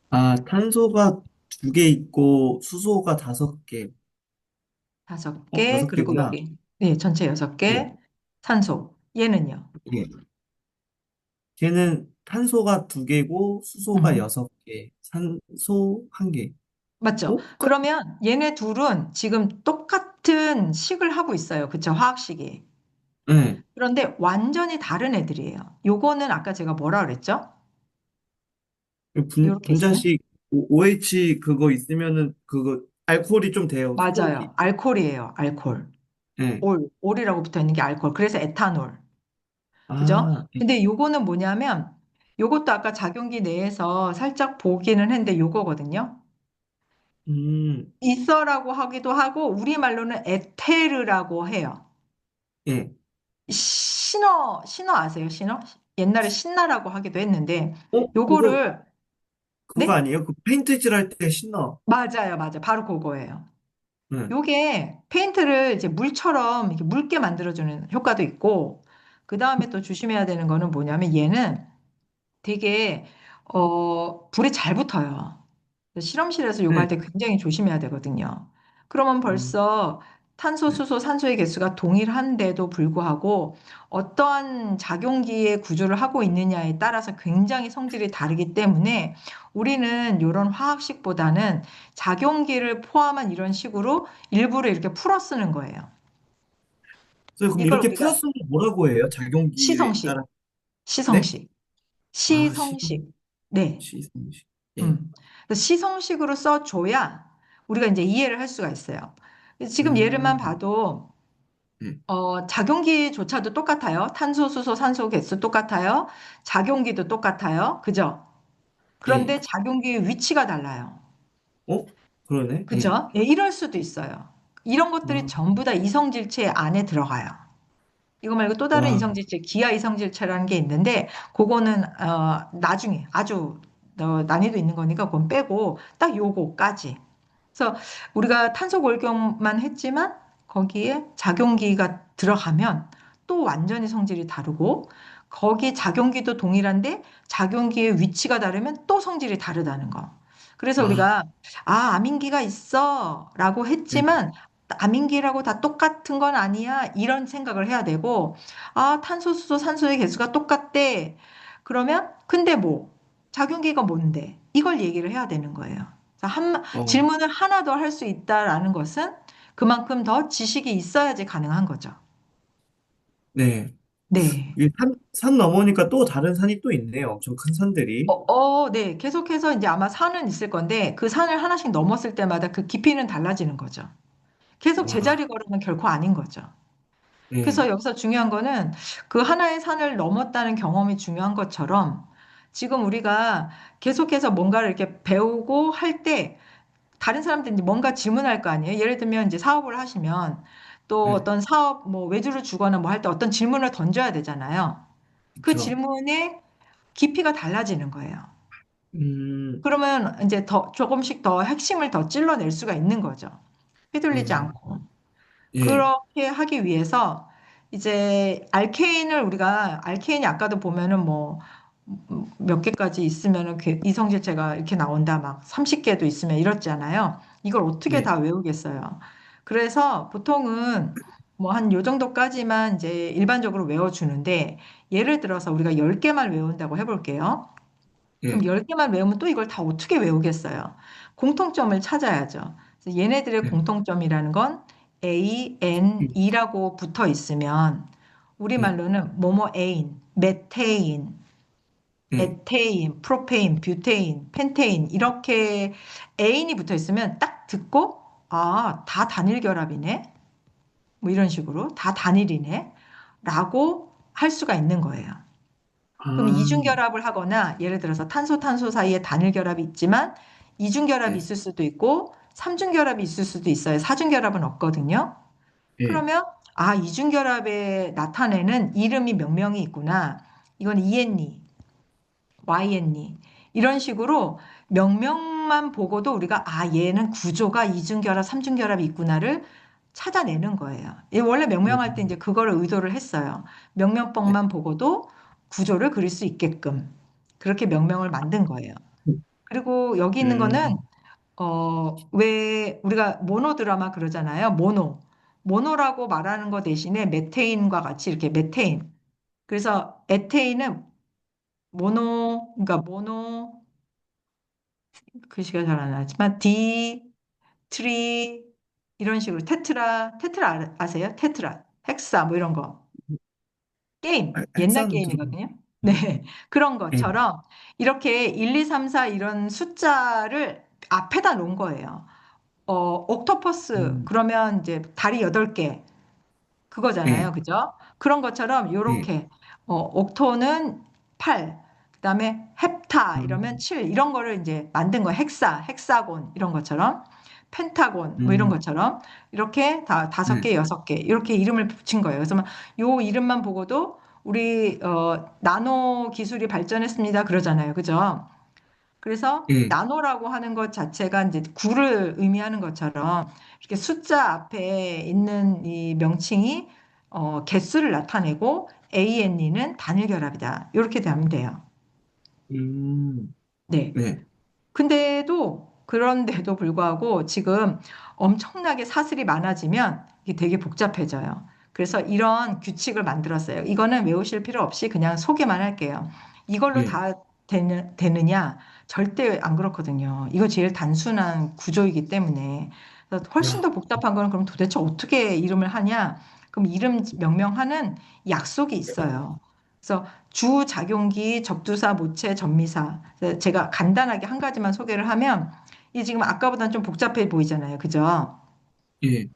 아, 탄소가 2개 있고 수소가 5개. 다섯 개, 여섯 그리고 개구나. 여기, 네, 전체 여섯 예, 개, 산소. 얘는요? 예. 걔는 탄소가 2개고 수소가 음, 6개, 산소 1개. 맞죠? 어? 그러면 얘네 둘은 지금 똑같은 식을 하고 있어요. 그쵸? 화학식이. 네. 그런데 완전히 다른 애들이에요. 요거는 아까 제가 뭐라 그랬죠? 요렇게 있으면? 분자식 OH 그거 있으면은 그거 알코올이 좀 돼요. 수록이. 맞아요. 알코올이에요. 알코올. 네. 올이라고 붙어 있는 게 알코올. 그래서 에탄올. 그죠? 아, 예. 근데 요거는 뭐냐면, 요것도 아까 작용기 내에서 살짝 보기는 했는데 요거거든요. 음, 있어라고 하기도 하고 우리말로는 에테르라고 해요. 예. 신어 아세요? 신어? 옛날에 신나라고 하기도 했는데 그거 요거를 그거 네? 아니에요? 그 페인트 칠할 때 신어. 맞아요, 맞아요. 바로 그거예요. 네. 요게 페인트를 이제 물처럼 이렇게 묽게 만들어주는 효과도 있고 그 다음에 또 조심해야 되는 거는 뭐냐면 얘는 되게 불에 잘 붙어요. 실험실에서 요구할 네. 때 굉장히 조심해야 되거든요. 그러면 음, 벌써 탄소, 네. 수소, 산소의 개수가 동일한데도 불구하고 어떠한 작용기의 구조를 하고 있느냐에 따라서 굉장히 성질이 다르기 때문에 우리는 이런 화학식보다는 작용기를 포함한 이런 식으로 일부러 이렇게 풀어 쓰는 거예요. 그래서 그럼 이걸 이렇게 우리가 풀었으면 뭐라고 해요? 작용기에 따라. 시성식, 네? 시성식, 아, 시성식. 네. 시성식. 예. 그래서 시성식으로 써줘야 우리가 이제 이해를 할 수가 있어요. 지금 예를만 음, 봐도 음, 작용기조차도 똑같아요. 탄소, 수소, 산소 개수 똑같아요. 작용기도 똑같아요. 그죠? 예. 그런데 작용기의 위치가 달라요. 어? 그러네. 예. 그죠? 예, 이럴 수도 있어요. 이런 것들이 아, 전부 다 이성질체 안에 들어가요. 이거 말고 또 다른 와, 이성질체, 기하 이성질체라는 게 있는데, 그거는 나중에 아주 난이도 있는 거니까 그건 빼고 딱 요거까지. 그래서 우리가 탄소 골격만 했지만 거기에 작용기가 들어가면 또 완전히 성질이 다르고 거기 작용기도 동일한데 작용기의 위치가 다르면 또 성질이 다르다는 거. 그래서 아, 우리가 암인기가 있어라고 예. 했지만 암인기라고 다 똑같은 건 아니야 이런 생각을 해야 되고 탄소, 수소, 산소의 개수가 똑같대. 그러면 근데 뭐 작용기가 뭔데? 이걸 얘기를 해야 되는 거예요. 그래서 어, 질문을 하나 더 할 수 있다라는 것은 그만큼 더 지식이 있어야지 가능한 거죠. 네. 네. 이게 산 넘으니까 또 다른 산이 또 있네요. 엄청 큰 산들이. 네. 계속해서 이제 아마 산은 있을 건데 그 산을 하나씩 넘었을 때마다 그 깊이는 달라지는 거죠. 계속 와, 제자리 걸으면 결코 아닌 거죠. 네, 그래서 여기서 중요한 거는 그 하나의 산을 넘었다는 경험이 중요한 것처럼 지금 우리가 계속해서 뭔가를 이렇게 배우고 할 때 다른 사람들이 뭔가 질문할 거 아니에요. 예를 들면 이제 사업을 하시면 또 네, 어떤 사업 뭐 외주를 주거나 뭐 할 때 어떤 질문을 던져야 되잖아요. 그 그쵸. 질문의 깊이가 달라지는 거예요. 음, 그러면 이제 더 조금씩 더 핵심을 더 찔러낼 수가 있는 거죠. 휘둘리지 음, 않고. 예, 그렇게 하기 위해서 이제 알케인을 우리가 알케인이 아까도 보면은 뭐 몇 개까지 있으면은 이성질체가 이렇게 나온다 막 30개도 있으면 이렇잖아요. 이걸 어떻게 네, 다 외우겠어요. 그래서 보통은 뭐 한 요 정도까지만 이제 일반적으로 외워주는데 예를 들어서 우리가 10개만 외운다고 해볼게요. 그럼 예, 10개만 외우면 또 이걸 다 어떻게 외우겠어요? 공통점을 찾아야죠. 그래서 얘네들의 예, 공통점이라는 건 A, N, E라고 붙어 있으면 예, 우리말로는 뭐뭐에인, 메테인, 예. 에테인, 프로페인, 뷰테인, 펜테인 이렇게 N이 붙어 있으면 딱 듣고 다 단일 결합이네. 뭐 이런 식으로 다 단일이네. 라고 할 수가 있는 거예요. 그럼 아, 이중결합을 하거나 예를 들어서 탄소 탄소 사이에 단일결합이 있지만 이중결합이 예, 있을 수도 있고 삼중결합이 있을 수도 있어요. 사중결합은 없거든요. 예, 그러면 아, 이중결합에 나타내는 이름이 명명이 있구나. 이건 ENE, YNE 이런 식으로 명명만 보고도 우리가 아, 얘는 구조가 이중결합, 삼중결합이 있구나를 찾아내는 거예요. 원래 명명할 때 이제 음, 그거를 의도를 했어요. 네, 명명법만 보고도 구조를 그릴 수 있게끔 그렇게 명명을 만든 거예요. 그리고 여기 있는 거는 음, 왜 우리가 모노 드라마 그러잖아요. 모노. 모노라고 말하는 거 대신에 메테인과 같이 이렇게 메테인. 그래서 에테인은 모노, 그러니까 모노, 글씨가 잘 안 나지만 디, 트리, 이런 식으로 테트라 아세요? 테트라, 헥사 뭐 이런 거. 게임, 옛날 핵산 들어. 게임이거든요. 네. 그런 예, 것처럼 이렇게 1, 2, 3, 4 이런 숫자를 앞에다 놓은 거예요. 옥토퍼스, 음, 그러면 이제 다리 8개, 그거잖아요. 예, 그죠? 그런 것처럼 예, 요렇게, 옥토는 8, 그다음에 헵타, 이러면 음, 7, 이런 거를 이제 만든 거예요. 헥사곤, 이런 것처럼. 펜타곤, 뭐 이런 음, 것처럼. 이렇게 다 다섯 네, 개, 6개, 이렇게 이름을 붙인 거예요. 그래서 요 이름만 보고도 우리, 나노 기술이 발전했습니다. 그러잖아요. 그죠? 그래서 예, 나노라고 하는 것 자체가 이제 구를 의미하는 것처럼 이렇게 숫자 앞에 있는 이 명칭이 개수를 나타내고 ANE는 단일 결합이다. 이렇게 되면 돼요. 음, 네. 네, 근데도 그런데도 불구하고 지금 엄청나게 사슬이 많아지면 이게 되게 복잡해져요. 그래서 이런 규칙을 만들었어요. 이거는 외우실 필요 없이 그냥 소개만 할게요. 이걸로 예, 다 되느냐? 절대 안 그렇거든요. 이거 제일 단순한 구조이기 때문에. 그래서 훨씬 야, 더 복잡한 거는 그럼 도대체 어떻게 이름을 하냐? 그럼 이름 명명하는 약속이 있어요. 그래서 주작용기, 접두사, 모체, 접미사. 제가 간단하게 한 가지만 소개를 하면 이게 지금 아까보다는 좀 복잡해 보이잖아요. 그죠? 예,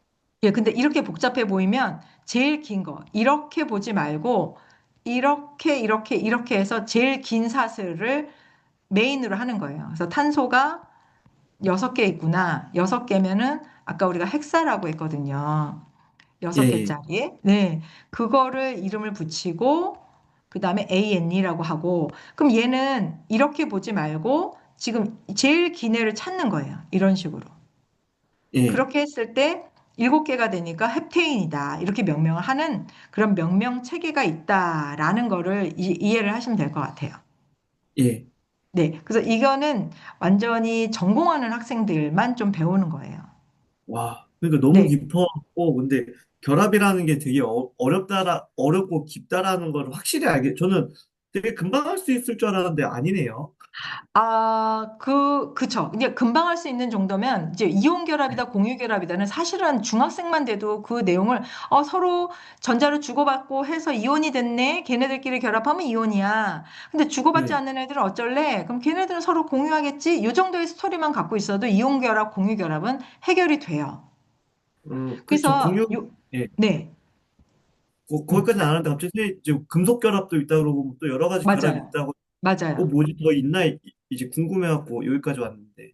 예, 근데 이렇게 복잡해 보이면 제일 긴 거. 이렇게 보지 말고 이렇게 해서 제일 긴 사슬을 메인으로 하는 거예요. 그래서 탄소가 6개 있구나. 6개면은 아까 우리가 헥사라고 했거든요. 예, 여섯 예, 개짜리. 네. 그거를 이름을 붙이고, 그 다음에 ANE라고 하고, 그럼 얘는 이렇게 보지 말고, 지금 제일 긴 애를 찾는 거예요. 이런 식으로. 예, 그렇게 했을 때, 7개가 되니까 헵테인이다. 이렇게 명명을 하는 그런 명명 체계가 있다라는 거를 이해를 하시면 될 것 같아요. 예. 네. 그래서 이거는 완전히 전공하는 학생들만 좀 배우는 거예요. 와, 그러니까 너무 네. 깊었고, 근데 결합이라는 게 되게 어렵고 깊다라는 걸 확실히 저는 되게 금방 할 수 있을 줄 알았는데 아니네요. 아, 그쵸. 이제 금방 할 수 있는 정도면 이제 이온 결합이다, 공유 결합이다는 사실은 중학생만 돼도 그 내용을 서로 전자를 주고받고 해서 이온이 됐네. 걔네들끼리 결합하면 이온이야. 근데 주고받지 네. 않는 애들은 어쩔래? 그럼 걔네들은 서로 공유하겠지? 이 정도의 스토리만 갖고 있어도 이온 결합, 공유 결합은 해결이 돼요. 그렇죠. 그래서 예. 네. 음, 거기까지는 안 하는데 갑자기 이제 금속 결합도 있다 그러고 뭐 또 여러 가지 결합이 맞아요. 있다고, 맞아요. 뭐지 더 있나 이제 궁금해갖고 여기까지 왔는데.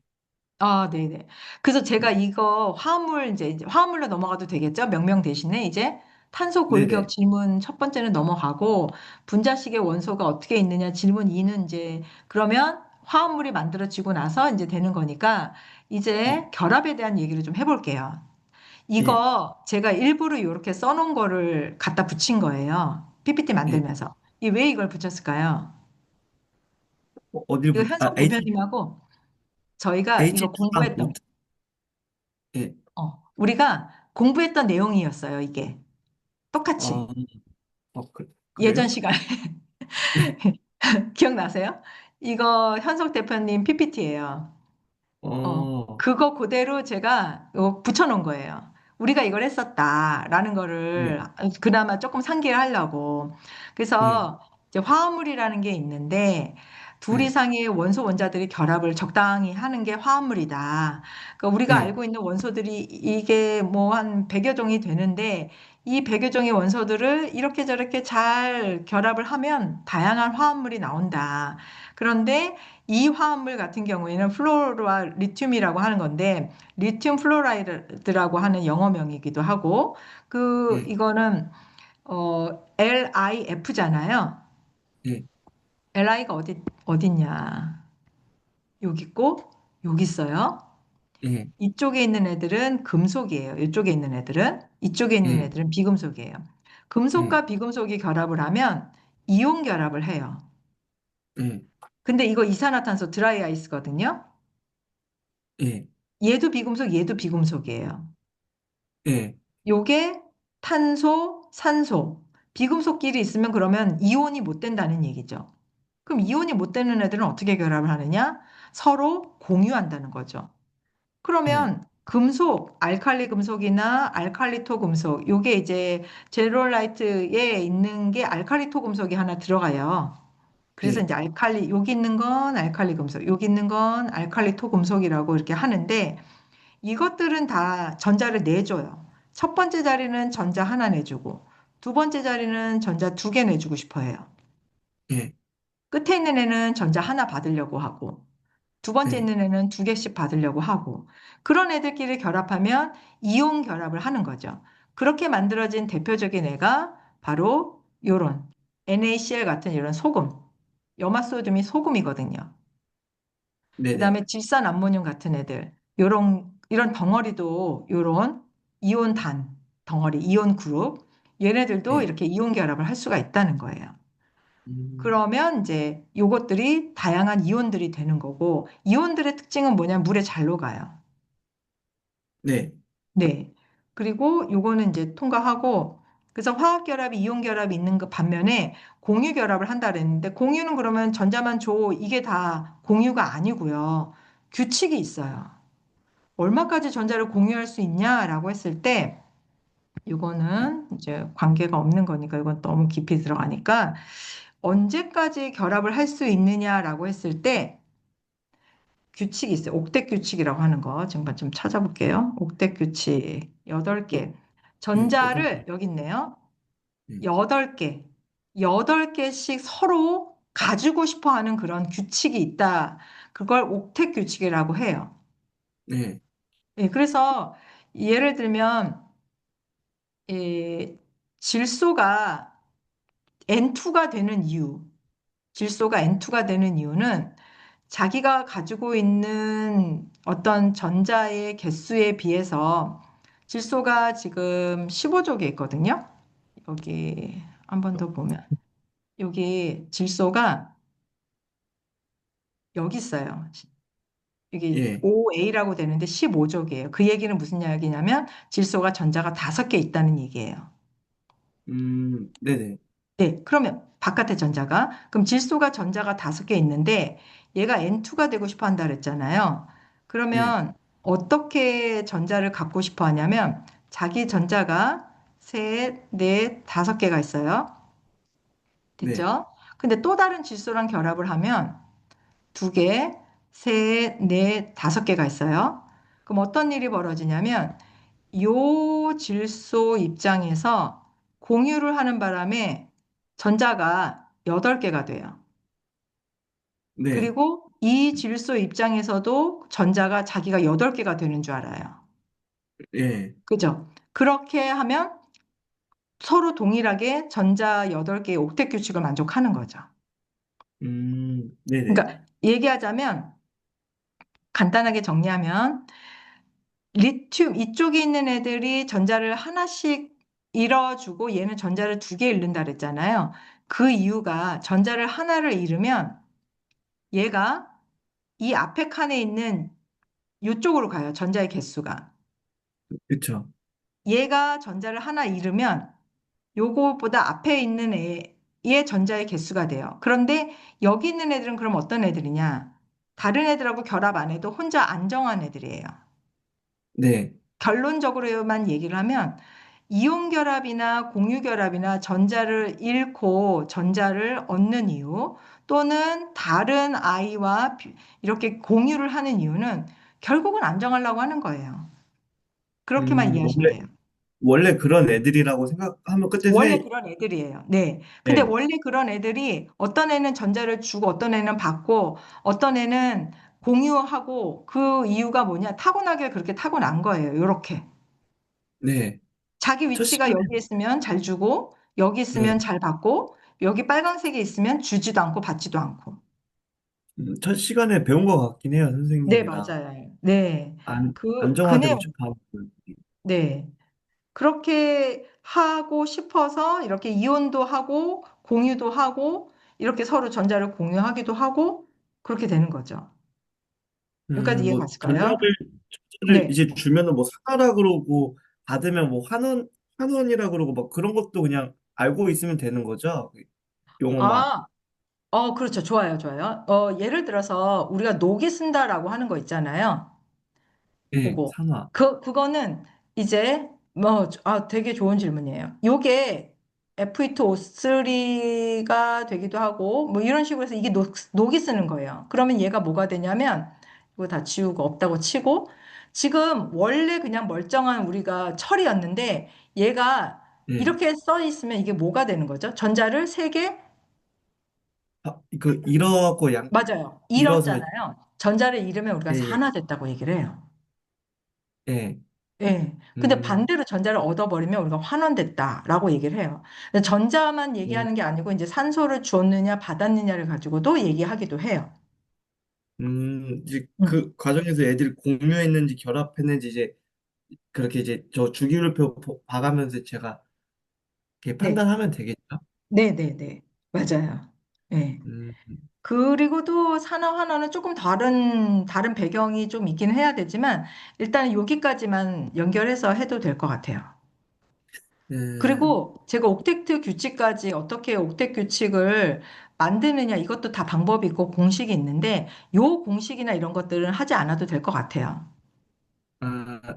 아, 네네. 그래서 제가 이거 화합물, 이제 화합물로 넘어가도 되겠죠? 명명 대신에 이제 탄소 골격 네네. 질문 첫 번째는 넘어가고 분자식의 원소가 어떻게 있느냐 질문 2는 이제 그러면 화합물이 만들어지고 나서 이제 되는 거니까 예. 이제 결합에 대한 얘기를 좀 해볼게요. 예. 이거 제가 일부러 이렇게 써놓은 거를 갖다 붙인 거예요. PPT 예. 만들면서. 이 왜 이걸 붙였을까요? 어딜 이거 아, 현석 대표님하고 저희가 H 이거 공부했던 노트. 예. 우리가 공부했던 내용이었어요, 이게. 똑같이. 어, 예전 그래요? 시간에. 기억나세요? 이거 현석 대표님 PPT예요. 어, 그거 그대로 제가 붙여놓은 거예요. 우리가 이걸 했었다라는 거를 네. 그나마 조금 상기를 하려고. 예. 그래서 이제 화합물이라는 게 있는데, 둘 네, 이상의 원소 원자들이 결합을 적당히 하는 게 화합물이다. 그러니까 우리가 네, 알고 있는 원소들이 이게 뭐 한 100여 종이 되는데 이 100여 종의 원소들을 이렇게 저렇게 잘 결합을 하면 다양한 화합물이 나온다. 그런데 이 화합물 같은 경우에는 플로르와 리튬이라고 하는 건데 리튬 플로라이드라고 하는 영어명이기도 하고 네, 이거는 LIF잖아요. 네, LI가 어딨냐? 여기 있고 여기 있어요. 네, 이쪽에 있는 애들은 금속이에요. 이쪽에 있는 애들은 이쪽에 있는 네, 애들은 비금속이에요. 네, 금속과 비금속이 결합을 하면 이온 결합을 해요. 네, 근데 이거 이산화탄소 드라이 아이스거든요. 네, 얘도 비금속, 얘도 비금속이에요. 네, 요게 탄소, 산소, 비금속끼리 있으면 그러면 이온이 못 된다는 얘기죠. 그럼 이온이 못 되는 애들은 어떻게 결합을 하느냐? 서로 공유한다는 거죠. 네, 그러면 금속, 알칼리 금속이나 알칼리토 금속, 요게 이제 제로라이트에 있는 게 알칼리토 금속이 하나 들어가요. 그래서 네, 이제 알칼리, 여기 있는 건 알칼리 금속, 여기 있는 건 알칼리토 금속이라고 이렇게 하는데 이것들은 다 전자를 내줘요. 첫 번째 자리는 전자 하나 내주고, 두 번째 자리는 전자 두 개 내주고 싶어 해요. 네, 끝에 있는 애는 전자 하나 받으려고 하고, 두 번째 네, 있는 애는 두 개씩 받으려고 하고, 그런 애들끼리 결합하면 이온 결합을 하는 거죠. 그렇게 만들어진 대표적인 애가 바로 요런 NaCl 같은 이런 소금, 염화소듐이 소금이거든요. 네, 그 네, 다음에 질산암모늄 같은 애들, 요런, 이런 덩어리도 요런 이온단 덩어리, 이온 그룹, 얘네들도 네. 이렇게 이온 결합을 할 수가 있다는 거예요. 음, 그러면 이제 요것들이 다양한 이온들이 되는 거고, 이온들의 특징은 뭐냐면 물에 잘 녹아요. 네, 네. 그리고 요거는 이제 통과하고, 그래서 화학 결합이 이온 결합이 있는 그 반면에 공유 결합을 한다 그랬는데, 공유는 그러면 전자만 줘. 이게 다 공유가 아니고요. 규칙이 있어요. 얼마까지 전자를 공유할 수 있냐라고 했을 때, 이거는 이제 관계가 없는 거니까 이건 너무 깊이 들어가니까 언제까지 결합을 할 수 있느냐라고 했을 때 규칙이 있어요. 옥텟 규칙이라고 하는 거. 지금 좀 찾아볼게요. 옥텟 규칙 어, 8개. 네, 여덟 개. 전자를 여기 있네요. 네, 8개. 8개씩 서로 가지고 싶어 하는 그런 규칙이 있다. 그걸 옥텟 규칙이라고 해요. 네, 예, 그래서 예를 들면 질소가 N2가 되는 이유, 질소가 N2가 되는 이유는 자기가 가지고 있는 어떤 전자의 개수에 비해서 질소가 지금 15족에 있거든요. 여기 한 번 더 보면 여기 질소가 여기 있어요. 여기 예, OA라고 되는데 15족이에요. 그 얘기는 무슨 이야기냐면 질소가 전자가 5개 있다는 얘기예요. 네네, 네, 그러면 바깥에 전자가 그럼 질소가 전자가 5개 있는데 얘가 N2가 되고 싶어 한다 그랬잖아요. 네, 그러면 어떻게 전자를 갖고 싶어 하냐면 자기 전자가 셋, 넷, 5개가 있어요. 네, 됐죠? 근데 또 다른 질소랑 결합을 하면 2개, 셋, 넷, 5개가 있어요. 그럼 어떤 일이 벌어지냐면 요 질소 입장에서 공유를 하는 바람에 전자가 8개가 돼요. 네, 그리고 이 질소 입장에서도 전자가 자기가 8개가 되는 줄 알아요. 예, 그죠? 그렇게 하면 서로 동일하게 전자 8개의 옥텟 규칙을 만족하는 거죠. 네네, 그러니까 얘기하자면 간단하게 정리하면 리튬 이쪽에 있는 애들이 전자를 하나씩 잃어주고 얘는 전자를 2개 잃는다 그랬잖아요. 그 이유가 전자를 하나를 잃으면 얘가 이 앞에 칸에 있는 이쪽으로 가요. 전자의 개수가. 그쵸, 얘가 전자를 하나 잃으면 요거보다 앞에 있는 애의 전자의 개수가 돼요. 그런데 여기 있는 애들은 그럼 어떤 애들이냐? 다른 애들하고 결합 안 해도 혼자 안정한 애들이에요. 네, 결론적으로만 얘기를 하면 이온 결합이나 공유 결합이나 전자를 잃고 전자를 얻는 이유 또는 다른 아이와 이렇게 공유를 하는 이유는 결국은 안정하려고 하는 거예요. 그렇게만 이해하시면 원래, 돼요. 원래 그런 애들이라고 생각하면 그때 원래 선생님, 그런 애들이에요. 네. 근데 네, 원래 그런 애들이 어떤 애는 전자를 주고 어떤 애는 받고 어떤 애는 공유하고 그 이유가 뭐냐? 타고나길 그렇게 타고난 거예요. 이렇게. 네. 자기 첫 위치가 시간에, 여기 있으면 잘 주고 여기 네. 있으면 잘 받고 여기 빨간색이 있으면 주지도 않고 받지도 않고. 첫 시간에 배운 것 같긴 해요, 네, 선생님이랑. 맞아요. 네. 그 안정화되고 내용, 싶어 하는. 네. 그렇게 하고 싶어서 이렇게 이혼도 하고 공유도 하고 이렇게 서로 전자를 공유하기도 하고 그렇게 되는 거죠. 여기까지 이해 뭐, 가실까요? 전자를 네. 이제 주면은 뭐 사라 그러고, 받으면 뭐 환원이라 그러고, 막 그런 것도 그냥 알고 있으면 되는 거죠? 용어만. 아, 그렇죠. 좋아요, 좋아요. 예를 들어서 우리가 녹이 쓴다라고 하는 거 있잖아요. 네, 그거. 산화. 그거는 이제 되게 좋은 질문이에요. 요게 F2O3가 되기도 하고 뭐 이런 식으로 해서 이게 녹이 쓰는 거예요. 그러면 얘가 뭐가 되냐면 이거 다 지우고 없다고 치고 지금 원래 그냥 멀쩡한 우리가 철이었는데 얘가 네. 이렇게 써 있으면 이게 뭐가 되는 거죠? 전자를 세 개 잃어갖고 맞아요. 잃어서, 잃었잖아요. 전자를 잃으면 우리가 예, 예, 산화됐다고 얘기를 해요. 예. 예. 근데 음, 반대로 전자를 얻어버리면 우리가 환원됐다라고 얘기를 해요. 근데 전자만 음, 얘기하는 게 아니고 이제 산소를 줬느냐 받았느냐를 가지고도 얘기하기도 해요. 이제 음. 그 과정에서 애들이 공유했는지 결합했는지 이제 그렇게 이제 저 주기율표 봐가면서 제가 이렇게 네. 판단하면 되겠죠? 네, 네, 네. 맞아요. 예. 음, 그리고 또 산화 환원은 조금 다른 배경이 좀 있긴 해야 되지만 일단 여기까지만 연결해서 해도 될 것 같아요. 음, 그리고 제가 옥텟트 규칙까지 어떻게 옥텟 규칙을 만드느냐 이것도 다 방법이 있고 공식이 있는데 요 공식이나 이런 것들은 하지 않아도 될 것 같아요.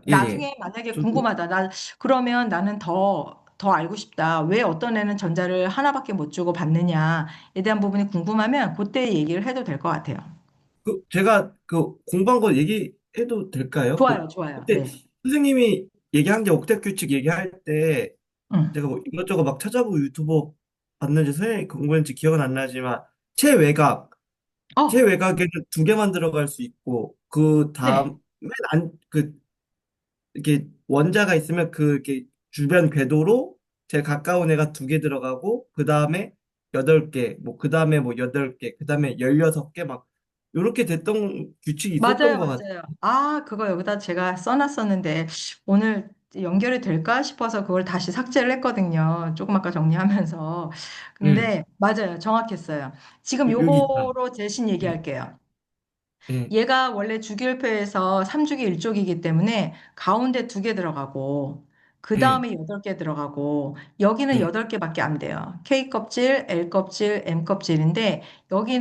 예, 예. 나중에 만약에 저도, 궁금하다. 그러면 나는 더 알고 싶다. 왜 어떤 애는 전자를 하나밖에 못 주고 받느냐에 대한 부분이 궁금하면 그때 얘기를 해도 될 것 같아요. 제가 공부한 거 얘기해도 될까요? 좋아요, 좋아요. 그때 네. 선생님이 얘기한 게 옥텟 규칙 얘기할 때 응. 제가 뭐 이것저것 막 찾아보고 유튜버 봤는지 선생님 공부했는지 기억은 안 나지만 최외곽 어, 최외곽에는 두 개만 들어갈 수 있고 그 네. 다음 맨안그 이렇게 원자가 있으면 그 이렇게 주변 궤도로 제일 가까운 애가 두 개 들어가고 그 다음에 여덟 개, 뭐 그 다음에 뭐 여덟 개, 그 다음에 16개 막 요렇게 됐던 규칙이 있었던 맞아요, 것 같아요. 맞아요. 그거 여기다 제가 써놨었는데 오늘 연결이 될까 싶어서 그걸 다시 삭제를 했거든요. 조금 아까 정리하면서. 네, 근데 맞아요. 정확했어요. 지금 여기 있다. 요거로 대신 네, 얘기할게요. 네, 얘가 원래 주기율표에서 3주기 1쪽이기 때문에 가운데 두 개 들어가고 그 네, 다음에 8개 들어가고 여기는 네, 8개밖에 안 돼요. K 껍질, L 껍질, M 껍질인데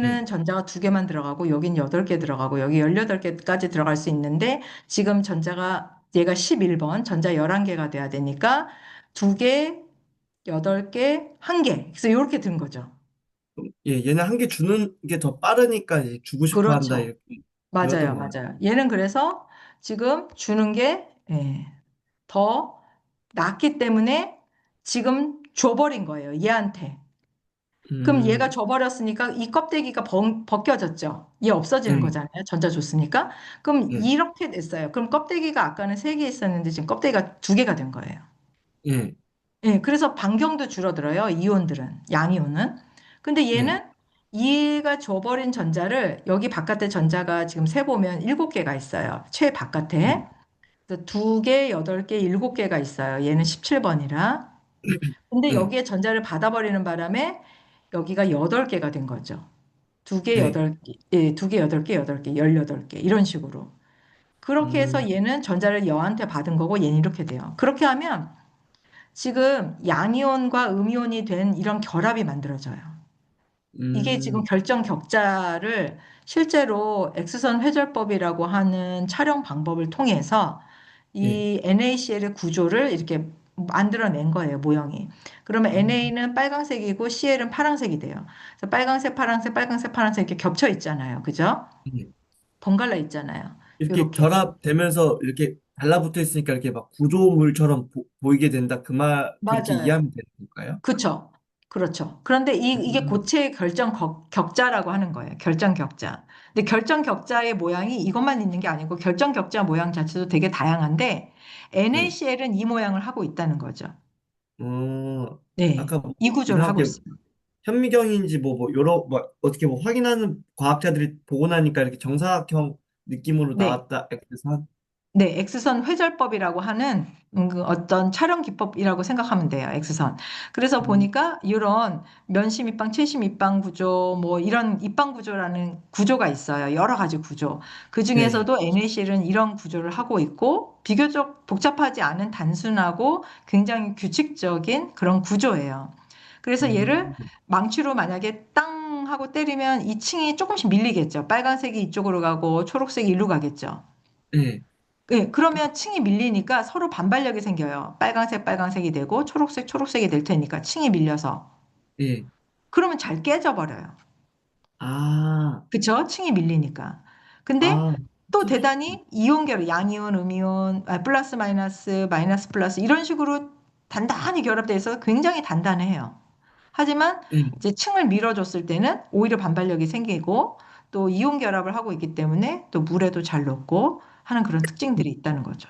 네, 여기는 전자가 두 개만 들어가고 여기는 8개 들어가고 여기 18개까지 들어갈 수 있는데 지금 전자가 얘가 11번, 전자 11개가 돼야 되니까 두 개, 8개, 한 개. 그래서 이렇게 든 거죠. 예, 얘는 한 개 주는 게 더 빠르니까 이제 주고 싶어 한다 그렇죠. 이렇게 들었던 맞아요, 것 같아요. 맞아요. 얘는 그래서 지금 주는 게 더 낫기 때문에 지금 줘버린 거예요, 얘한테. 그럼 얘가 음, 줘버렸으니까 이 껍데기가 벗겨졌죠. 얘 없어지는 네, 거잖아요. 전자 줬으니까. 그럼 네, 이렇게 됐어요. 그럼 껍데기가 아까는 세 개 있었는데 지금 껍데기가 두 개가 된 거예요. 네, 예, 그래서 반경도 줄어들어요. 이온들은, 양이온은. 근데 네, 얘는 얘가 줘버린 전자를 여기 바깥에 전자가 지금 세보면 7개가 있어요. 최 네, 바깥에. 그래서 2개, 8개, 7개가 있어요. 얘는 17번이라. 근데 네, 여기에 전자를 받아버리는 바람에 여기가 8개가 된 거죠. 2개, 네. 8개, 예, 2개, 8개, 8개, 18개. 이런 식으로. 그렇게 해서 음, 얘는 전자를 여한테 받은 거고 얘는 이렇게 돼요. 그렇게 하면 지금 양이온과 음이온이 된 이런 결합이 만들어져요. 이게 지금 음, 결정 격자를 실제로 X선 회절법이라고 하는 촬영 방법을 통해서 네, 이 NaCl의 구조를 이렇게 만들어낸 거예요, 모형이. 그러면 음, NA는 빨강색이고 CL은 파란색이 돼요. 그래서 빨강색, 파란색, 빨강색, 파란색 이렇게 겹쳐 있잖아요. 그죠? 예. 번갈아 있잖아요. 이렇게 요렇게. 결합되면서 이렇게 달라붙어 있으니까 이렇게 막 구조물처럼 보이게 된다. 그 말, 그렇게 맞아요. 이해하면 되는 건가요? 그쵸. 그렇죠. 그런데 이게 음, 고체의 격자라고 하는 거예요. 결정 격자. 근데 결정 격자의 모양이 이것만 있는 게 아니고 결정 격자 모양 자체도 되게 다양한데 네. NaCl은 이 모양을 하고 있다는 거죠. 어, 네. 아까 뭐 이 구조를 하고 이상하게 있어요. 현미경인지 여러, 뭐 어떻게 뭐 확인하는 과학자들이 보고 나니까 이렇게 정사각형 느낌으로 네. 나왔다. 그래서, 네, X선 회절법이라고 하는 그 어떤 촬영 기법이라고 생각하면 돼요, X선. 그래서 음, 보니까 이런 면심 입방, 채심 입방 구조, 뭐 이런 입방 구조라는 구조가 있어요. 여러 가지 구조. 그 네. 중에서도 NaCl은 이런 구조를 하고 있고 비교적 복잡하지 않은 단순하고 굉장히 규칙적인 그런 구조예요. 그래서 얘를 음, 망치로 만약에 땅 하고 때리면 이 층이 조금씩 밀리겠죠. 빨간색이 이쪽으로 가고 초록색이 이리로 가겠죠. 네. 네, 그러면 층이 밀리니까 서로 반발력이 생겨요. 빨강색, 빨강색이 되고 초록색, 초록색이 될 테니까 층이 밀려서. 네. 그러면 잘 깨져버려요. 아, 그쵸? 층이 밀리니까. 근데 아, 또 좀, 대단히 이온결, 양이온, 음이온, 플러스, 마이너스, 마이너스, 플러스 이런 식으로 단단히 결합돼 있어서 굉장히 단단해요. 하지만 네. 이제 층을 밀어줬을 때는 오히려 반발력이 생기고 또 이온 결합을 하고 있기 때문에 또 물에도 잘 녹고 하는 그런 특징들이 있다는 거죠.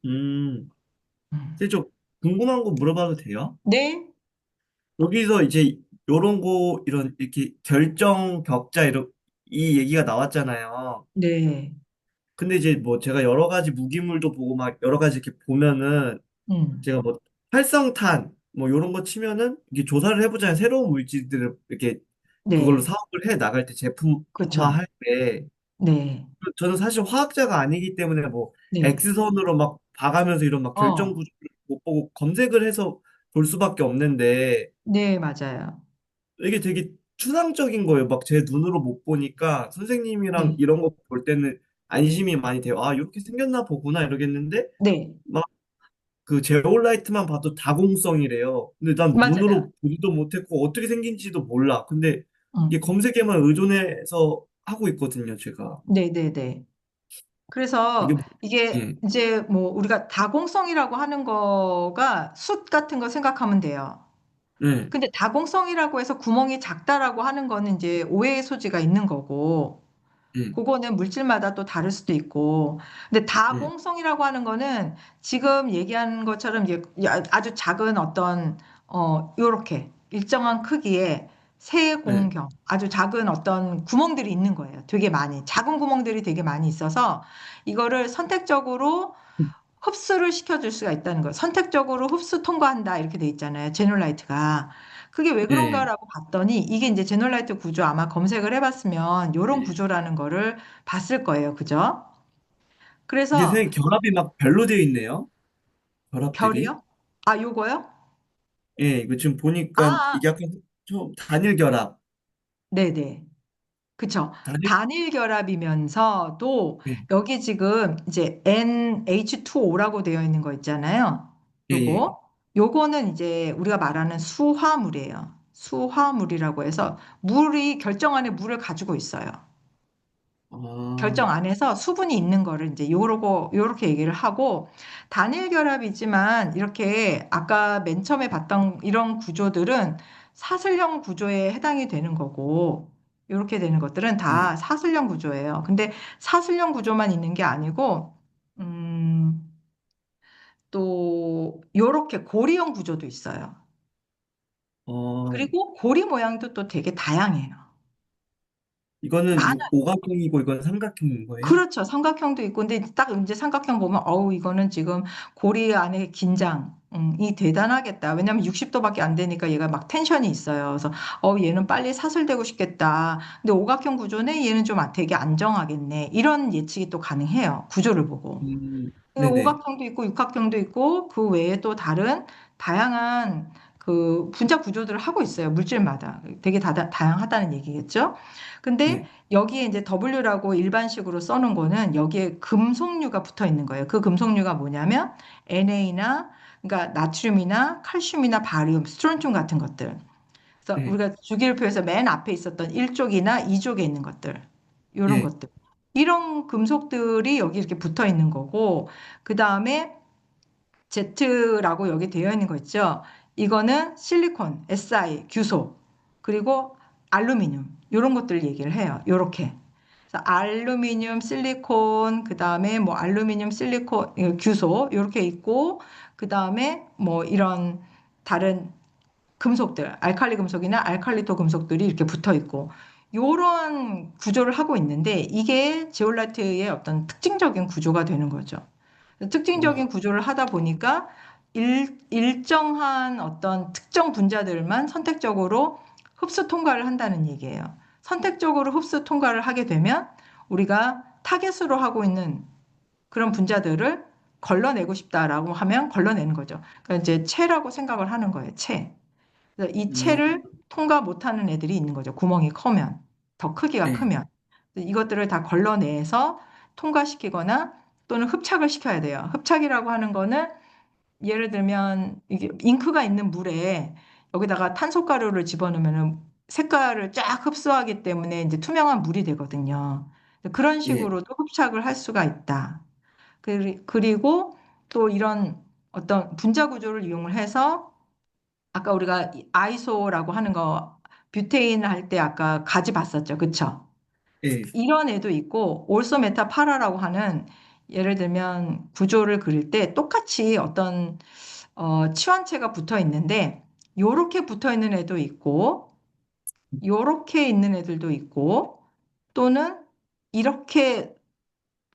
음, 음. 근데 좀 궁금한 거 물어봐도 돼요? 네, 여기서 이제 요런 거, 이런, 이렇게 결정 격자, 이 얘기가 나왔잖아요. 네. 근데 이제 뭐 제가 여러 가지 무기물도 보고 막 여러 가지 이렇게 보면은 음, 제가 뭐 활성탄 뭐 요런 거 치면은 이게 조사를 해보잖아요. 새로운 물질들을 이렇게 그걸로 네, 사업을 해 나갈 때 그렇죠. 제품화할 때 네, 저는 사실 화학자가 아니기 때문에 뭐 네, X선으로 막 봐가면서 이런 막 결정 어, 구조를 못 보고 검색을 해서 볼 수밖에 없는데 네, 맞아요. 이게 되게 추상적인 거예요. 막 제 눈으로 못 보니까 선생님이랑 네, 이런 거 볼 때는 안심이 많이 돼요. 아, 이렇게 생겼나 보구나 이러겠는데 네, 막 그 제올라이트만 봐도 다공성이래요. 근데 난 맞아요. 눈으로 보지도 못했고 어떻게 생긴지도 몰라. 근데 이게 음, 검색에만 의존해서 하고 있거든요, 제가. 네, 네, 네. 이게 그래서 뭐- 이게 예, 이제 뭐 우리가 다공성이라고 하는 거가 숯 같은 거 생각하면 돼요. 네, 근데 다공성이라고 해서 구멍이 작다라고 하는 거는 이제 오해의 소지가 있는 거고, 예, 그거는 물질마다 또 다를 수도 있고. 근데 예, 다공성이라고 하는 거는 지금 얘기한 것처럼 이제 아주 작은 어떤 요렇게 일정한 크기의 네, 세공경 아주 작은 어떤 구멍들이 있는 거예요. 되게 많이 작은 구멍들이 되게 많이 있어서 이거를 선택적으로 흡수를 시켜줄 수가 있다는 거예요. 선택적으로 흡수 통과한다 이렇게 돼 있잖아요. 제놀라이트가. 그게 왜 예. 그런가라고 봤더니 이게 이제 제놀라이트 구조 아마 검색을 해봤으면 이런 구조라는 거를 봤을 거예요. 그죠? 이게 그래서 선생님 결합이 막 별로 되어 있네요. 결합들이. 별이요? 아, 요거요? 예, 이거 지금 아, 보니까 아, 이게 약간 좀 단일 결합. 네네. 그쵸. 단일, 단일 결합이면서도 예, 여기 지금 이제 NH2O라고 되어 있는 거 있잖아요. 예, 예. 요거는 이제 우리가 말하는 수화물이에요. 수화물이라고 해서 물이 결정 안에 물을 가지고 있어요. 결정 아, 안에서 수분이 있는 거를 이제 요렇게 얘기를 하고 단일 결합이지만 이렇게 아까 맨 처음에 봤던 이런 구조들은 사슬형 구조에 해당이 되는 거고 요렇게 되는 것들은 예. 다 사슬형 구조예요. 근데 사슬형 구조만 있는 게 아니고 음, 또 요렇게 고리형 구조도 있어요. 어, 그리고 고리 모양도 또 되게 다양해요. 이거는 많아요. 오각형이고 이건 삼각형인 거예요? 그렇죠. 삼각형도 있고, 근데 딱 이제 삼각형 보면, 어우, 이거는 지금 고리 안에 긴장이 대단하겠다. 왜냐면 60도밖에 안 되니까 얘가 막 텐션이 있어요. 그래서, 얘는 빨리 사슬되고 싶겠다. 근데 오각형 구조네, 얘는 좀 되게 안정하겠네. 이런 예측이 또 가능해요. 구조를 보고. 네네. 오각형도 있고 육각형도 있고 그 외에 또 다른 다양한 그 분자 구조들을 하고 있어요. 물질마다. 되게 다양하다는 얘기겠죠. 근데 네. 여기에 이제 W라고 일반식으로 써놓은 거는 여기에 금속류가 붙어 있는 거예요. 그 금속류가 뭐냐면 NA나 그러니까 나트륨이나 칼슘이나 바리움, 스트론튬 같은 것들. 그래서 네, 우리가 주기율표에서 맨 앞에 있었던 1족이나 2족에 있는 것들, 이런 예, 것들. 이런 금속들이 여기 이렇게 붙어 있는 거고, 그 다음에 Z라고 여기 되어 있는 거 있죠? 이거는 실리콘, Si, 규소, 그리고 알루미늄, 이런 것들 얘기를 해요. 요렇게. 그래서 알루미늄, 실리콘, 그 다음에 뭐 알루미늄, 실리콘, 규소, 이렇게 있고, 그 다음에 뭐 이런 다른 금속들, 알칼리 금속이나 알칼리토 금속들이 이렇게 붙어 있고, 요런 구조를 하고 있는데, 이게 제올라이트의 어떤 특징적인 구조가 되는 거죠. 특징적인 와, 구조를 하다 보니까 일정한 어떤 특정 분자들만 선택적으로 흡수 통과를 한다는 얘기예요. 선택적으로 흡수 통과를 하게 되면 우리가 타겟으로 하고 있는 그런 분자들을 걸러내고 싶다라고 하면 걸러내는 거죠. 그러니까 이제 체라고 생각을 하는 거예요. 체. 그래서 이 음, 체를 통과 못하는 애들이 있는 거죠. 구멍이 크면, 더 크기가 네, 크면. 이것들을 다 걸러내서 통과시키거나 또는 흡착을 시켜야 돼요. 흡착이라고 하는 거는 예를 들면 이게 잉크가 있는 물에 여기다가 탄소가루를 집어넣으면 색깔을 쫙 흡수하기 때문에 이제 투명한 물이 되거든요. 그런 예, 식으로도 흡착을 할 수가 있다. 그리고 또 이런 어떤 분자 구조를 이용을 해서 아까 우리가 아이소라고 하는 거 뷰테인 할 때 아까 가지 봤었죠. 그쵸? 예, 이런 애도 있고 올소 메타파라라고 하는 예를 들면 구조를 그릴 때 똑같이 어떤 치환체가 붙어 있는데 요렇게 붙어 있는 애도 있고 요렇게 있는 애들도 있고 또는 이렇게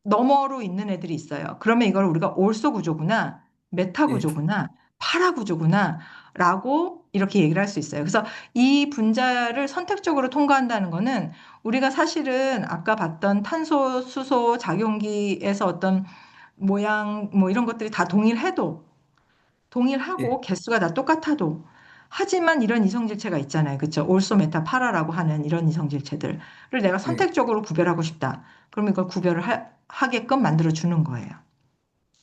너머로 있는 애들이 있어요. 그러면 이걸 우리가 올소 구조구나, 메타 예, 구조구나, 파라 구조구나, 라고 이렇게 얘기를 할 수 있어요. 그래서 이 분자를 선택적으로 통과한다는 거는 우리가 사실은 아까 봤던 탄소, 수소, 작용기에서 어떤 모양, 뭐 이런 것들이 다 예, 동일하고 개수가 다 똑같아도 하지만 이런 이성질체가 있잖아요. 그렇죠? 올소 메타 파라라고 하는 이런 이성질체들을 내가 예, 선택적으로 구별하고 싶다. 그러면 이걸 구별을 하게끔 만들어 주는 거예요.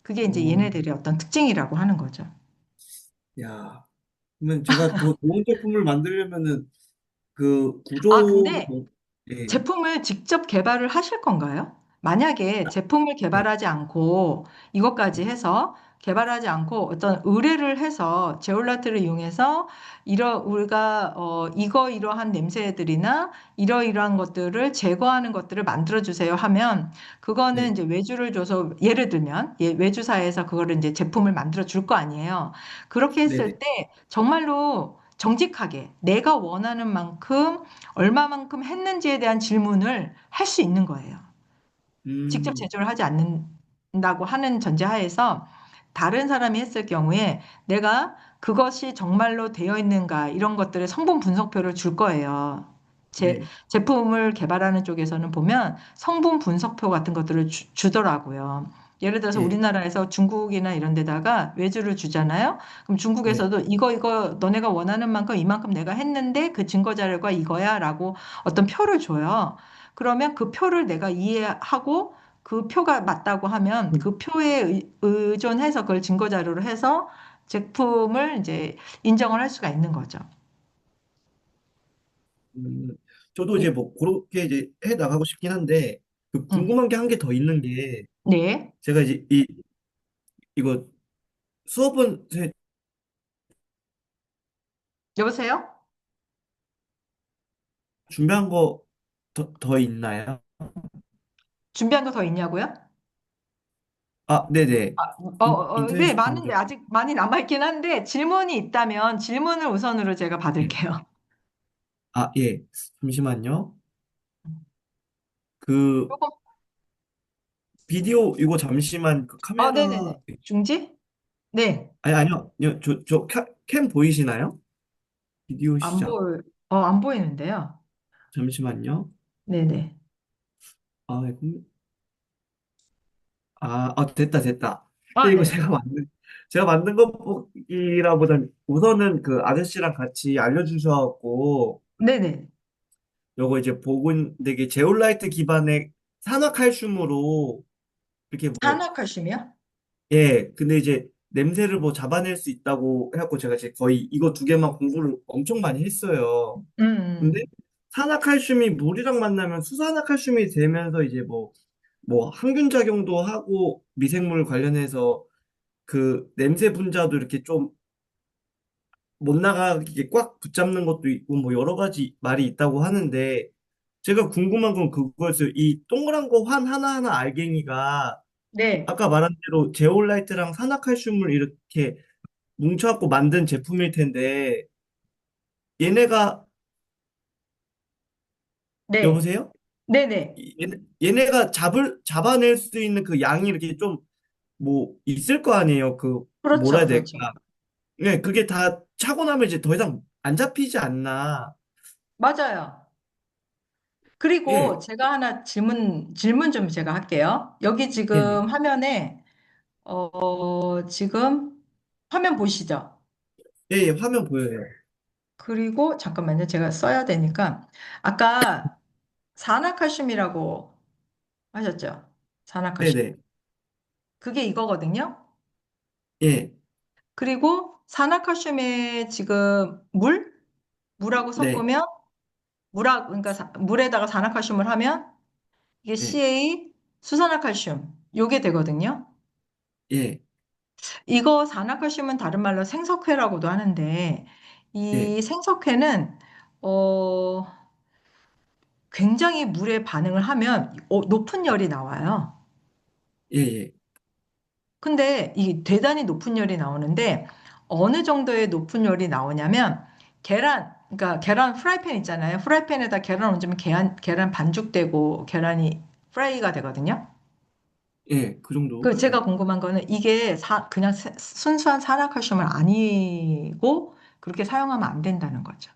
그게 이제 어, 얘네들의 어떤 특징이라고 하는 거죠. 야, 그러면 제가 더 좋은 제품을 만들려면은 그 아, 구조가 근데 뭐, 예, 제품을 직접 개발을 하실 건가요? 만약에 제품을 네, 개발하지 않고 이것까지 해서 개발하지 않고 어떤 의뢰를 해서 제올라트를 이용해서 우리가 이러한 냄새들이나 이러이러한 것들을 제거하는 것들을 만들어 주세요 하면 그거는 네, 이제 외주를 줘서 예를 들면 외주사에서 그거를 이제 제품을 만들어 줄 거 아니에요. 그렇게 네, 네, 했을 때 정말로 정직하게 내가 원하는 만큼 얼마만큼 했는지에 대한 질문을 할 수 있는 거예요. 직접 음, 제조를 하지 않는다고 하는 전제하에서 다른 사람이 했을 경우에 내가 그것이 정말로 되어 있는가 이런 것들의 성분 분석표를 줄 거예요. 네, 제품을 개발하는 쪽에서는 보면 성분 분석표 같은 것들을 주더라고요. 예를 들어서 예, 우리나라에서 중국이나 이런 데다가 외주를 주잖아요. 그럼 네, 중국에서도 이거 너네가 원하는 만큼 이만큼 내가 했는데 그 증거 자료가 이거야라고 어떤 표를 줘요. 그러면 그 표를 내가 이해하고 그 표가 맞다고 하면 그 표에 의존해서 그걸 증거 자료로 해서 제품을 이제 인정을 할 수가 있는 거죠. 음, 저도 이제 예. 뭐 그렇게 이제 해 나가고 싶긴 한데 그 응. 궁금한 게 한 개 더 있는 게 네. 제가 이제 이거 수업은 여보세요? 준비한 거 더 있나요? 준비한 거 더 있냐고요? 아, 네네. 네, 인터넷이 많은데 잠겨. 아직 많이 남아있긴 한데 질문이 있다면 질문을 우선으로 제가 네. 받을게요. 아, 예. 잠시만요. 그 조금, 비디오 이거 잠시만 그 카메라 네네네. 중지? 네. 아니 아니요. 캠 보이시나요? 비디오 안 시작. 안 보이는데요. 잠시만요. 네네. 아, 됐다, 됐다. 아, 근데 이거 네. 제가 만든 것이라보다는 우선은 그 아저씨랑 같이 알려주셔갖고, 네네. 요거 이제 되게 제올라이트 기반의 산화칼슘으로, 이렇게 뭐, 산화칼슘이요? 예, 근데 이제 냄새를 뭐 잡아낼 수 있다고 해갖고 제가 이제 거의 이거 두 개만 공부를 엄청 많이 했어요. 근데 음. 산화칼슘이 물이랑 만나면 수산화칼슘이 되면서 이제 뭐 항균 작용도 하고 미생물 관련해서 그 냄새 분자도 이렇게 좀 못 나가게 꽉 붙잡는 것도 있고 뭐 여러 가지 말이 있다고 하는데 제가 궁금한 건 그거였어요. 이 동그란 거 환 하나하나 알갱이가 네, 아까 말한 대로 제올라이트랑 산화칼슘을 이렇게 뭉쳐갖고 만든 제품일 텐데 얘네가 네, 여보세요? 네네. 얘네가 잡아낼 수 있는 그 양이 이렇게 좀 뭐 있을 거 아니에요. 그 뭐라 그렇죠, 해야 그렇죠. 될까? 네, 그게 다 차고 나면 이제 더 이상 안 잡히지 않나. 맞아요. 예, 그리고 제가 하나 질문 좀 제가 할게요. 여기 예, 지금 화면에, 지금 화면 보시죠? 예, 예, 화면 보여요. 그리고 잠깐만요. 제가 써야 되니까. 아까 산화칼슘이라고 하셨죠? 산화칼슘. 네네. 그게 이거거든요. 예, 그리고 산화칼슘에 지금 물하고 네, 섞으면, 그러니까 물에다가 산화칼슘을 하면 이게 예, CA 수산화칼슘 요게 되거든요. 예, 이거 산화칼슘은 다른 말로 생석회라고도 하는데 예, 이 생석회는 어, 굉장히 물에 반응을 하면 높은 열이 나와요. 예, 예, 근데 이 대단히 높은 열이 나오는데 어느 정도의 높은 열이 나오냐면 그러니까 계란 프라이팬 있잖아요. 프라이팬에다 계란 얹으면 계란 반죽되고 계란이 프라이가 되거든요. 예, 그 정도. 그 제가 궁금한 거는 이게 그냥 순수한 산화칼슘은 아니고 그렇게 사용하면 안 된다는 거죠.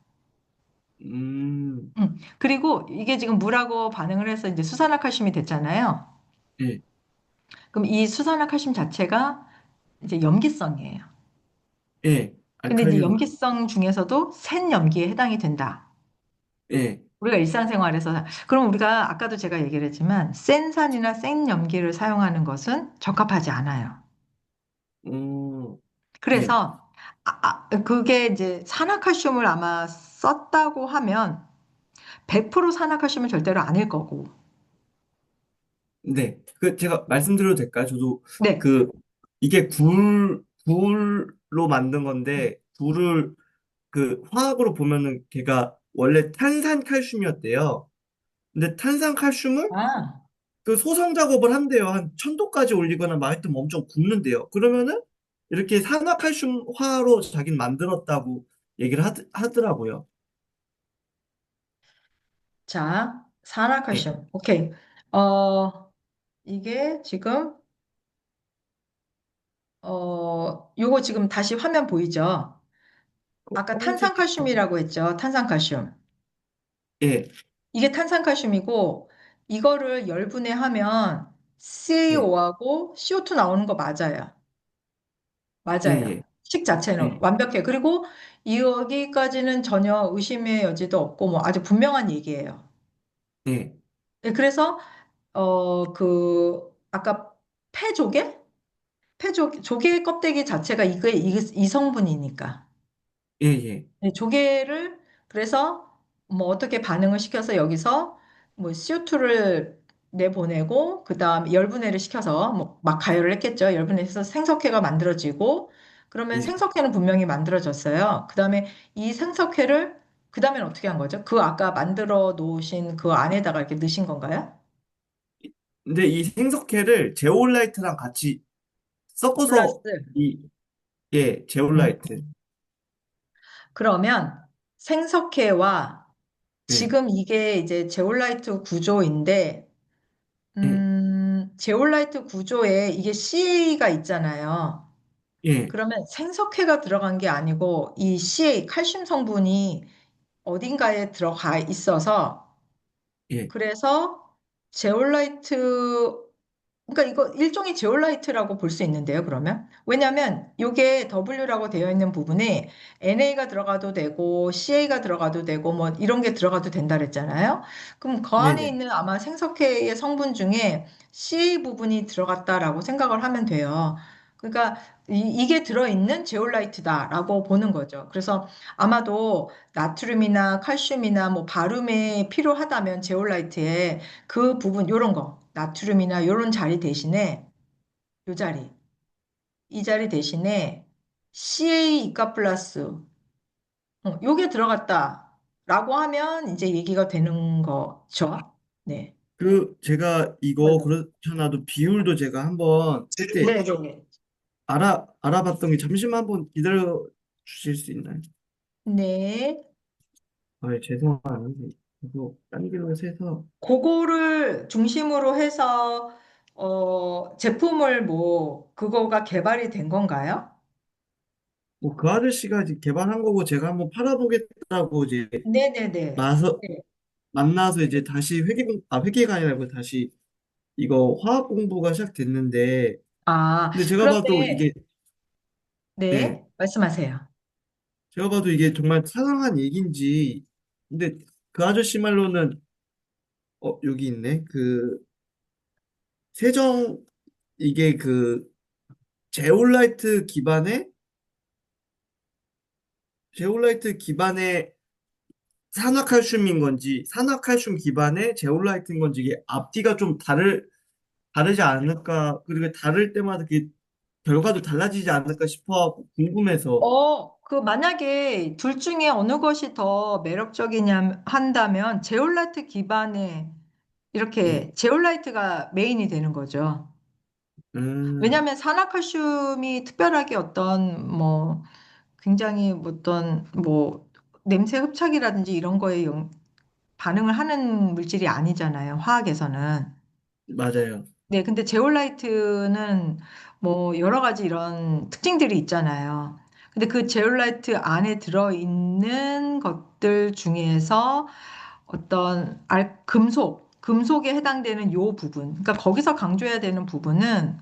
음, 그리고 이게 지금 물하고 반응을 해서 이제 수산화칼슘이 됐잖아요. 예, 그럼 이 수산화칼슘 자체가 이제 염기성이에요. 예, 근데 이제 알칼리로, 염기성 중에서도 센 염기에 해당이 된다. 예, 우리가 일상생활에서 그럼 우리가 아까도 제가 얘기를 했지만 센 산이나 센 염기를 사용하는 것은 적합하지 않아요. 어, 예, 그래서 그게 이제 산화칼슘을 아마 썼다고 하면 100% 산화칼슘은 절대로 아닐 거고. 네. 그 제가 말씀드려도 될까요? 저도 네. 그 이게 굴로 만든 건데 굴을 그 화학으로 보면은 걔가 원래 탄산칼슘이었대요. 근데 탄산칼슘을 아, 그 소성 작업을 한대요. 한 1000도까지 올리거나 막 하여튼 엄청 굽는데요. 그러면은 이렇게 산화칼슘화로 자기는 만들었다고 얘기를 하더라고요. 자, 예. 산화칼슘. 오케이. 어, 이게 지금, 요거 지금 다시 화면 보이죠? 아까 검은색. 탄산칼슘이라고 했죠? 탄산칼슘. 예, 이게 탄산칼슘이고, 이거를 열분해하면 예, CaO하고 CO2 나오는 거 맞아요. 예, 맞아요. 예, 식 자체는 예, 완벽해. 그리고 여기까지는 전혀 의심의 여지도 없고, 뭐 아주 분명한 얘기예요. 예, 네, 그래서, 아까 폐조개? 조개 껍데기 자체가 이 성분이니까. 예, 예, 네, 조개를 그래서 뭐 어떻게 반응을 시켜서 여기서 뭐 CO2를 내보내고 그다음에 열분해를 시켜서 뭐 막 가열을 했겠죠. 열분해서 생석회가 만들어지고 그러면 예. 생석회는 분명히 만들어졌어요. 그다음에 이 생석회를 그다음엔 어떻게 한 거죠? 그 아까 만들어 놓으신 그 안에다가 이렇게 넣으신 건가요? 근데 이 생석회를 제올라이트랑 같이 섞어서 플러스. 이, 예, 음. 제올라이트. 그러면 생석회와 예, 지금 이게 이제 제올라이트 구조인데 예, 제올라이트 구조에 이게 CA가 있잖아요. 예, 그러면 생석회가 들어간 게 아니고 이 CA, 칼슘 성분이 어딘가에 들어가 있어서 예, 그래서 제올라이트, 그러니까 이거 일종의 제올라이트라고 볼 수 있는데요, 그러면. 왜냐하면 이게 W라고 되어 있는 부분에 NA가 들어가도 되고 CA가 들어가도 되고 뭐 이런 게 들어가도 된다 그랬잖아요. 그럼 그 안에 네네. 있는 아마 생석회의 성분 중에 CA 부분이 들어갔다라고 생각을 하면 돼요. 그러니까 이게 들어있는 제올라이트다라고 보는 거죠. 그래서 아마도 나트륨이나 칼슘이나 뭐 바름에 필요하다면 제올라이트에 그 부분 요런 거 나트륨이나 요런 자리 대신에 요 자리 이 자리 대신에 CA 이가 플러스 요게 들어갔다라고 하면 이제 얘기가 되는 거죠. 네. 제가 이거 그렇잖아도 비율도 제가 한번 그때 네네. 알아봤던 게 잠시만 한번 기다려 주실 수 있나요? 네. 아, 죄송합니다. 이거 딴 길로 세서 그거를 중심으로 해서 제품을 뭐 그거가 개발이 된 건가요? 뭐 그 아저씨가 이제 개발한 거고 제가 한번 팔아보겠다고 이제 네네네. 마서 네. 만나서 이제 다시 회계가 아니라 다시 이거 화학 공부가 시작됐는데 아, 근데 제가 봐도 그런데 이게 네 네, 말씀하세요. 제가 봐도 이게 정말 타당한 얘기인지 근데 그 아저씨 말로는 여기 있네 그 세정 이게 그 제올라이트 기반의 제올라이트 기반의 산화칼슘인 건지 산화칼슘 기반의 제올라이트인 건지 이게 앞뒤가 좀 다르지 않을까 그리고 다를 때마다 그 결과도 달라지지 않을까 싶어 궁금해서 그 만약에 둘 중에 어느 것이 더 매력적이냐 한다면 제올라이트 기반의 예. 이렇게 제올라이트가 메인이 되는 거죠. 음 왜냐하면 산화칼슘이 특별하게 어떤 뭐 굉장히 어떤 뭐 냄새 흡착이라든지 이런 거에 반응을 하는 물질이 아니잖아요. 화학에서는. 맞아요. 네, 근데 제올라이트는 뭐 여러 가지 이런 특징들이 있잖아요. 근데 그 제올라이트 안에 들어있는 것들 중에서 어떤 금속에 해당되는 요 부분. 그러니까 거기서 강조해야 되는 부분은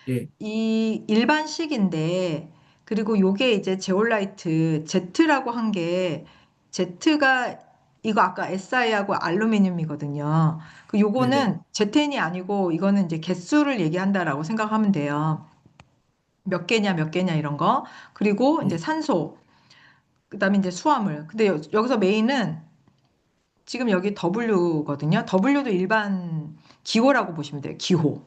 예. 이 일반식인데, 그리고 요게 이제 제올라이트 Z라고 한 게, Z가 이거 아까 Si하고 알루미늄이거든요. 그 네네. 요거는 제텐이 아니고 이거는 이제 개수를 얘기한다라고 생각하면 돼요. 몇 개냐 이런 거. 그리고 이제 예. 산소, 그다음에 이제 수화물. 근데 여기서 메인은 지금 여기 W거든요. W도 일반 기호라고 보시면 돼요. 기호.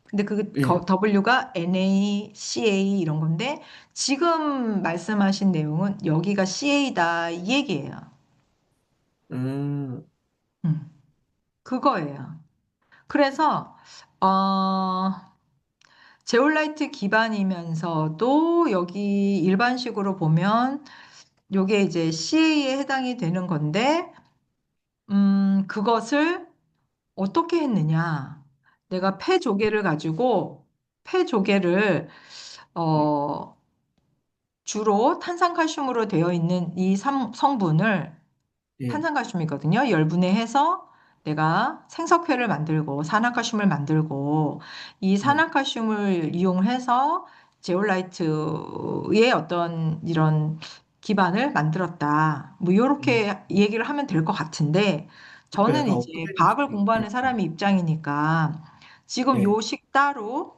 근데 그 예. W가 NaCa 이런 건데 지금 말씀하신 내용은 여기가 CA다 이 얘기예요. 음, 음, 그거예요. 그래서 어, 제올라이트 기반이면서도 여기 일반식으로 보면 요게 이제 CA에 해당이 되는 건데 그것을 어떻게 했느냐? 내가 폐 조개를 가지고 폐 조개를 예. 어, 주로 탄산칼슘으로 되어 있는 이 성분을 예. 탄산칼슘이거든요. 열분해해서 내가 생석회를 만들고 산화칼슘을 만들고 이 예. 산화칼슘을 이용해서 제올라이트의 어떤 이런 기반을 만들었다. 뭐 음. 이렇게 얘기를 하면 될 것 같은데 그러니까 저는 약간 이제 과학을 업그레이드 공부하는 사람의 입장이니까 지금 예. 요식 따로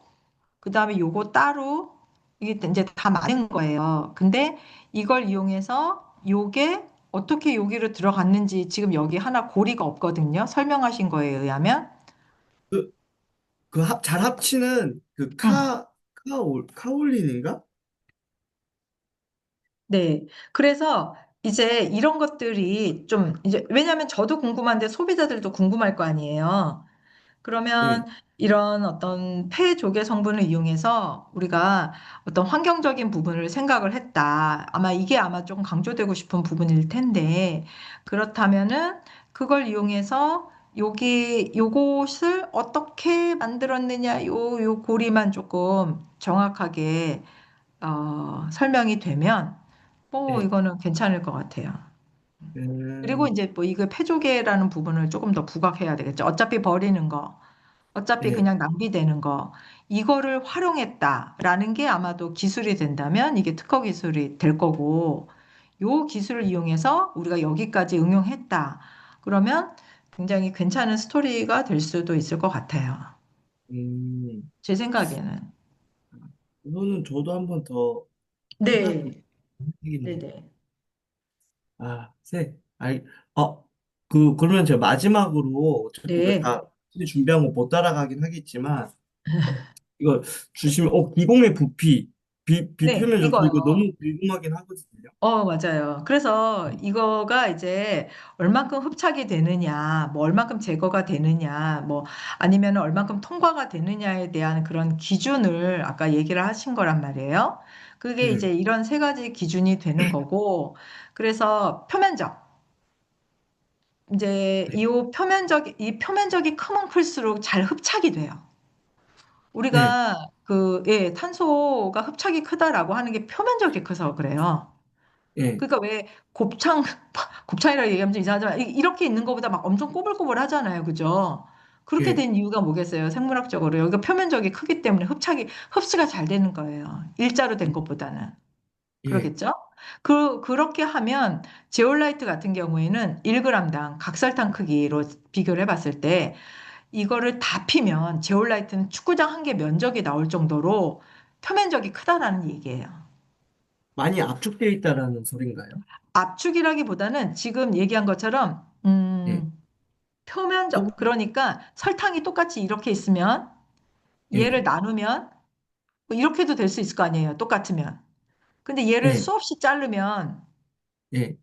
그다음에 요거 따로 이게 이제 다 많은 거예요. 근데 이걸 이용해서 요게 어떻게 여기로 들어갔는지 지금 여기 하나 고리가 없거든요. 설명하신 거에 의하면. 그, 잘 합치는 응. 카올린인가? 네. 그래서 이제 이런 것들이 좀 이제 왜냐하면 저도 궁금한데 소비자들도 궁금할 거 아니에요. 그러면 예. 이런 어떤 폐조개 성분을 이용해서 우리가 어떤 환경적인 부분을 생각을 했다. 아마 이게 아마 조금 강조되고 싶은 부분일 텐데, 그렇다면은 그걸 이용해서 요것을 어떻게 만들었느냐, 요 고리만 조금 정확하게, 설명이 되면, 뭐, 예. 이거는 괜찮을 것 같아요. 그리고 음, 이제 뭐 이거 폐조개라는 부분을 조금 더 부각해야 되겠죠. 어차피 버리는 거. 어차피 예. 그냥 낭비되는 거, 이거를 활용했다라는 게 아마도 기술이 된다면 이게 특허 기술이 될 거고, 요 기술을 이용해서 우리가 여기까지 응용했다. 그러면 굉장히 괜찮은 스토리가 될 수도 있을 것 같아요. 음, 제 생각에는. 그거는 저도 한번 더 생각해 네, 보겠네요. 네네. 아, 그러면 제가 마지막으로 어차피 이거 네, 다 준비한 거 못 따라가긴 하겠지만, 이거 주시면, 기공의 부피, 네, 비표면 저 이거 이거요. 너무 궁금하긴 하거든요. 맞아요. 그래서 이거가 이제 얼만큼 흡착이 되느냐, 뭐 얼만큼 제거가 되느냐, 뭐 아니면 얼만큼 통과가 되느냐에 대한 그런 기준을 아까 얘기를 하신 거란 말이에요. 그게 네, 이제 이런 세 가지 기준이 되는 거고, 그래서 표면적. 이제 네, 이 표면적이 크면 클수록 잘 흡착이 돼요. 네, 우리가 예, 탄소가 흡착이 크다라고 하는 게 표면적이 커서 그래요. 네, 그러니까 왜 곱창, 곱창이라고 얘기하면 좀 이상하지만 이렇게 있는 것보다 막 엄청 꼬불꼬불 하잖아요. 그죠? 그렇게 네, 된 이유가 뭐겠어요? 생물학적으로. 여기가 표면적이 크기 때문에 흡수가 잘 되는 거예요. 일자로 된 것보다는. 예. 그러겠죠? 그렇게 하면 제올라이트 같은 경우에는 1g당 각설탕 크기로 비교를 해봤을 때 이거를 다 피면 제올라이트는 축구장 한 개 면적이 나올 정도로 표면적이 크다라는 얘기예요. 많이 압축되어 있다라는 소린가요? 압축이라기보다는 지금 얘기한 것처럼 예, 표면적 조금, 그러니까 설탕이 똑같이 이렇게 있으면 예, 얘를 나누면 뭐 이렇게도 될 수 있을 거 아니에요. 똑같으면. 근데 얘를 예, 수없이 자르면 예.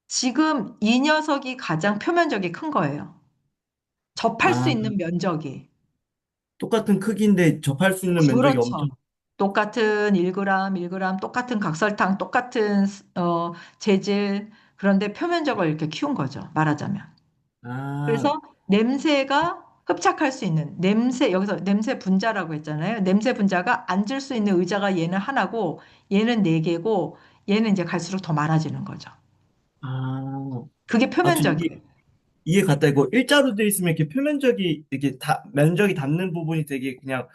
지금 이 녀석이 가장 표면적이 큰 거예요. 접할 수 아, 있는 면적이. 똑같은 크기인데 접할 수 있는 면적이 엄청, 그렇죠. 똑같은 1g, 1g, 똑같은 각설탕, 똑같은 재질. 그런데 표면적을 이렇게 키운 거죠. 말하자면. 아, 그래서 냄새가 흡착할 수 있는 여기서 냄새 분자라고 했잖아요. 냄새 분자가 앉을 수 있는 의자가 얘는 하나고 얘는 네 개고 얘는 이제 갈수록 더 많아지는 거죠. 아, 그게 저 표면적이에요. 이해 갔다. 이거 일자로 돼 있으면 이렇게 표면적이, 이렇게 면적이 닿는 부분이 되게 그냥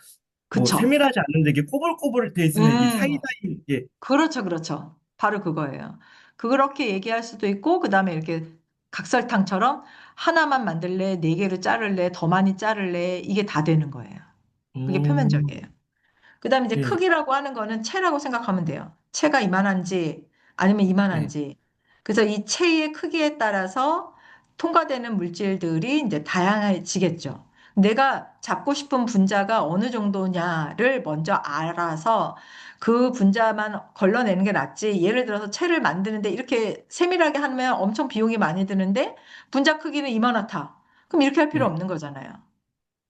뭐 그쵸? 세밀하지 않은데 이게 꼬불꼬불 돼 있으면 이게 음, 사이사이, 이게, 그렇죠, 그렇죠. 바로 그거예요. 그렇게 얘기할 수도 있고, 그 다음에 이렇게 각설탕처럼 하나만 만들래, 네 개를 자를래, 더 많이 자를래, 이게 다 되는 거예요. 그게 음, 표면적이에요. 그다음에 이제 예, 크기라고 하는 거는 체라고 생각하면 돼요. 체가 이만한지 아니면 예, 이만한지. 그래서 이 체의 크기에 따라서 통과되는 물질들이 이제 다양해지겠죠. 내가 잡고 싶은 분자가 어느 정도냐를 먼저 알아서 그 분자만 걸러내는 게 낫지. 예를 들어서 체를 만드는데 이렇게 세밀하게 하면 엄청 비용이 많이 드는데 분자 크기는 이만하다. 그럼 이렇게 할 필요 예. 없는 거잖아요.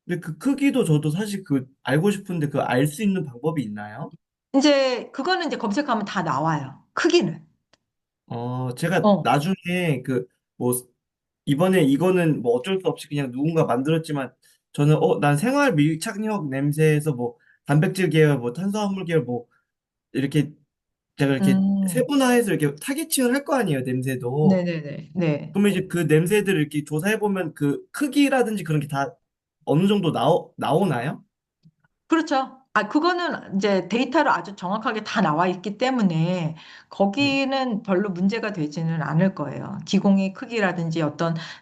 근데 그 크기도 저도 사실 알고 싶은데 그 알 수 있는 방법이 있나요? 이제 그거는 이제 검색하면 다 나와요. 크기는. 제가 어. 나중에 뭐, 이번에 이거는 뭐 어쩔 수 없이 그냥 누군가 만들었지만, 저는, 난 생활 밀착력 냄새에서 뭐, 단백질 계열, 뭐, 탄수화물 계열, 뭐, 이렇게, 제가 이렇게 음, 세분화해서 이렇게 타겟층을 할 거 아니에요, 냄새도. 네네네. 네. 그러면 이제 그 냄새들을 이렇게 조사해보면 그 크기라든지 그런 게 다 어느 정도 나오나요? 그렇죠. 그거는 이제 데이터로 아주 정확하게 다 나와 있기 때문에 네. 거기는 별로 문제가 되지는 않을 거예요. 기공의 크기라든지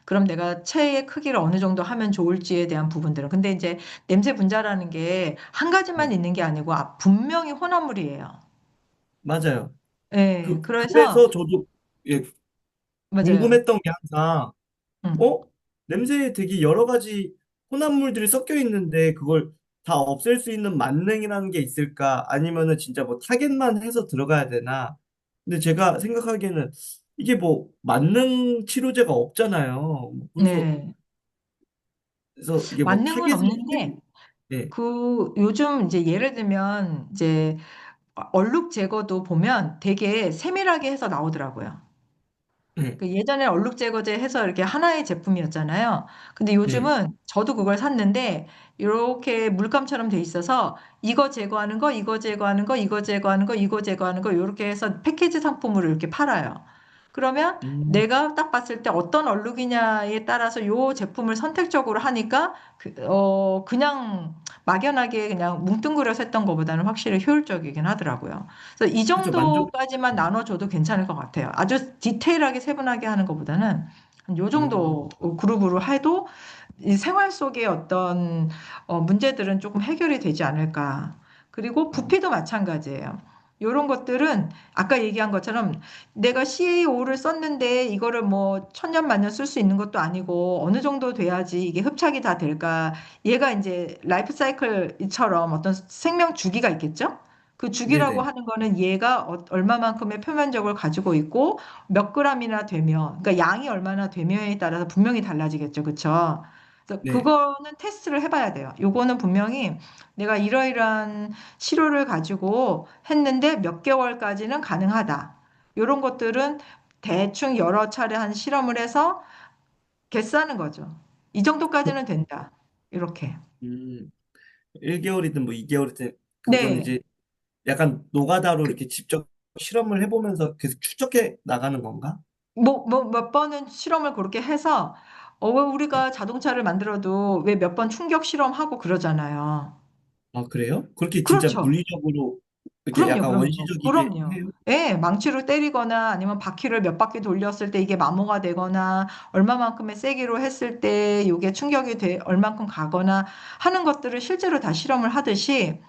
그럼 내가 체의 크기를 어느 정도 하면 좋을지에 대한 부분들은. 근데 이제 냄새 분자라는 게 한 가지만 네. 있는 게 아니고 분명히 혼합물이에요. 맞아요. 네. 그래서, 그래서 저도, 예, 맞아요. 궁금했던 게 항상, 음. 어? 냄새에 되게 여러 가지 혼합물들이 섞여 있는데 그걸 다 없앨 수 있는 만능이라는 게 있을까? 아니면은 진짜 뭐 타겟만 해서 들어가야 되나? 근데 제가 생각하기에는 이게 뭐 만능 치료제가 없잖아요. 네. 그래서 이게 뭐 만능은 타겟을 없는데, 네, 요즘 이제 예를 들면 이제 얼룩 제거도 보면 되게 세밀하게 해서 나오더라고요. 네, 예전에 얼룩 제거제 해서 이렇게 하나의 제품이었잖아요. 근데 네. 요즘은 저도 그걸 샀는데 이렇게 물감처럼 돼 있어서 이거 제거하는 거, 이거 제거하는 거, 이거 제거하는 거, 이거 제거하는 거 이렇게 해서 패키지 상품으로 이렇게 팔아요. 그러면 음, 내가 딱 봤을 때 어떤 얼룩이냐에 따라서 요 제품을 선택적으로 하니까 그냥 막연하게 그냥 뭉뚱그려서 했던 것보다는 확실히 효율적이긴 하더라고요. 그래서 이 그죠. 만족. 정도까지만 나눠줘도 괜찮을 것 같아요. 아주 디테일하게 세분하게 하는 것보다는 요 음, 정도 그룹으로 해도 이 생활 속의 어떤 문제들은 조금 해결이 되지 않을까. 그리고 어, 부피도 마찬가지예요. 이런 것들은 아까 얘기한 것처럼 내가 CaO를 썼는데 이거를 뭐 천년 만년 쓸 수 있는 것도 아니고 어느 정도 돼야지 이게 흡착이 다 될까? 얘가 이제 라이프 사이클처럼 어떤 생명 주기가 있겠죠? 그 주기라고 네네. 하는 거는 얘가 얼마만큼의 표면적을 가지고 있고 몇 그램이나 되며, 그러니까 양이 얼마나 되며에 따라서 분명히 달라지겠죠, 그렇죠? 그래서 네. 그거는 테스트를 해봐야 돼요. 요거는 분명히 내가 이러이러한 치료를 가지고 했는데 몇 개월까지는 가능하다. 이런 것들은 대충 여러 차례 한 실험을 해서 개싸는 거죠. 이 정도까지는 된다. 이렇게. 음, 1개월이든 뭐 2개월이든 그건 네. 이제 약간 노가다로 그, 이렇게 직접 실험을 해보면서 계속 추적해 나가는 건가? 몇 번은 실험을 그렇게 해서, 왜 네. 우리가 자동차를 만들어도 왜 몇 번 충격 실험하고 그러잖아요. 아, 그래요? 그렇게 진짜 그렇죠. 물리적으로 이렇게 그럼요, 약간 그럼요. 원시적이게 그럼요. 해요? 예, 망치로 때리거나 아니면 바퀴를 몇 바퀴 돌렸을 때 이게 마모가 되거나 얼마만큼의 세기로 했을 때 이게 충격이 얼만큼 가거나 하는 것들을 실제로 다 실험을 하듯이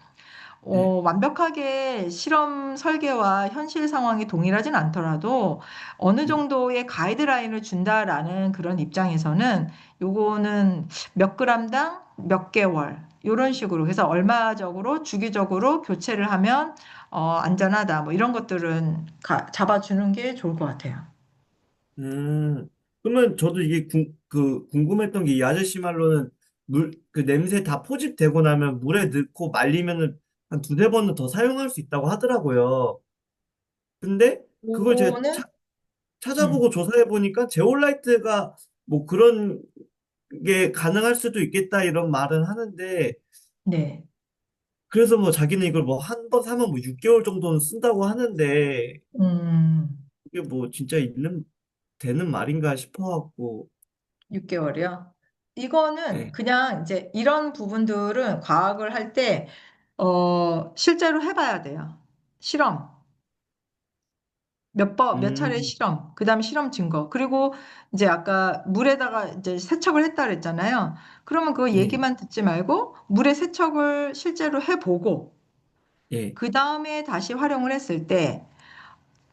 네. 완벽하게 실험 설계와 현실 상황이 동일하진 않더라도 어느 네. 정도의 가이드라인을 준다라는 그런 입장에서는 요거는 몇 그램당 몇 개월 이런 식으로 그래서 얼마적으로 주기적으로 교체를 하면 안전하다 뭐 이런 것들은 잡아주는 게 좋을 것 같아요. 그러면 저도 이게 궁금했던 게 이 아저씨 말로는 그 냄새 다 포집되고 나면 물에 넣고 말리면은 한 두세 번은 더 사용할 수 있다고 하더라고요. 근데 그걸 제가 요거는 음, 찾아보고 조사해 보니까 제올라이트가 뭐 그런 게 가능할 수도 있겠다 이런 말은 하는데 네. 그래서 뭐 자기는 이걸 뭐 한 번 사면 뭐 6개월 정도는 쓴다고 하는데 음, 이게 뭐 진짜 되는 말인가 싶어갖고 6개월이요. 이거는 네. 그냥 이제 이런 부분들은 과학을 할 때, 실제로 해봐야 돼요. 실험. 몇 차례 음, 실험. 그 다음에 실험 증거. 그리고 이제 아까 물에다가 이제 세척을 했다 그랬잖아요. 그러면 그 네. 얘기만 듣지 말고 물에 세척을 실제로 해보고, 예. 그 다음에 다시 활용을 했을 때,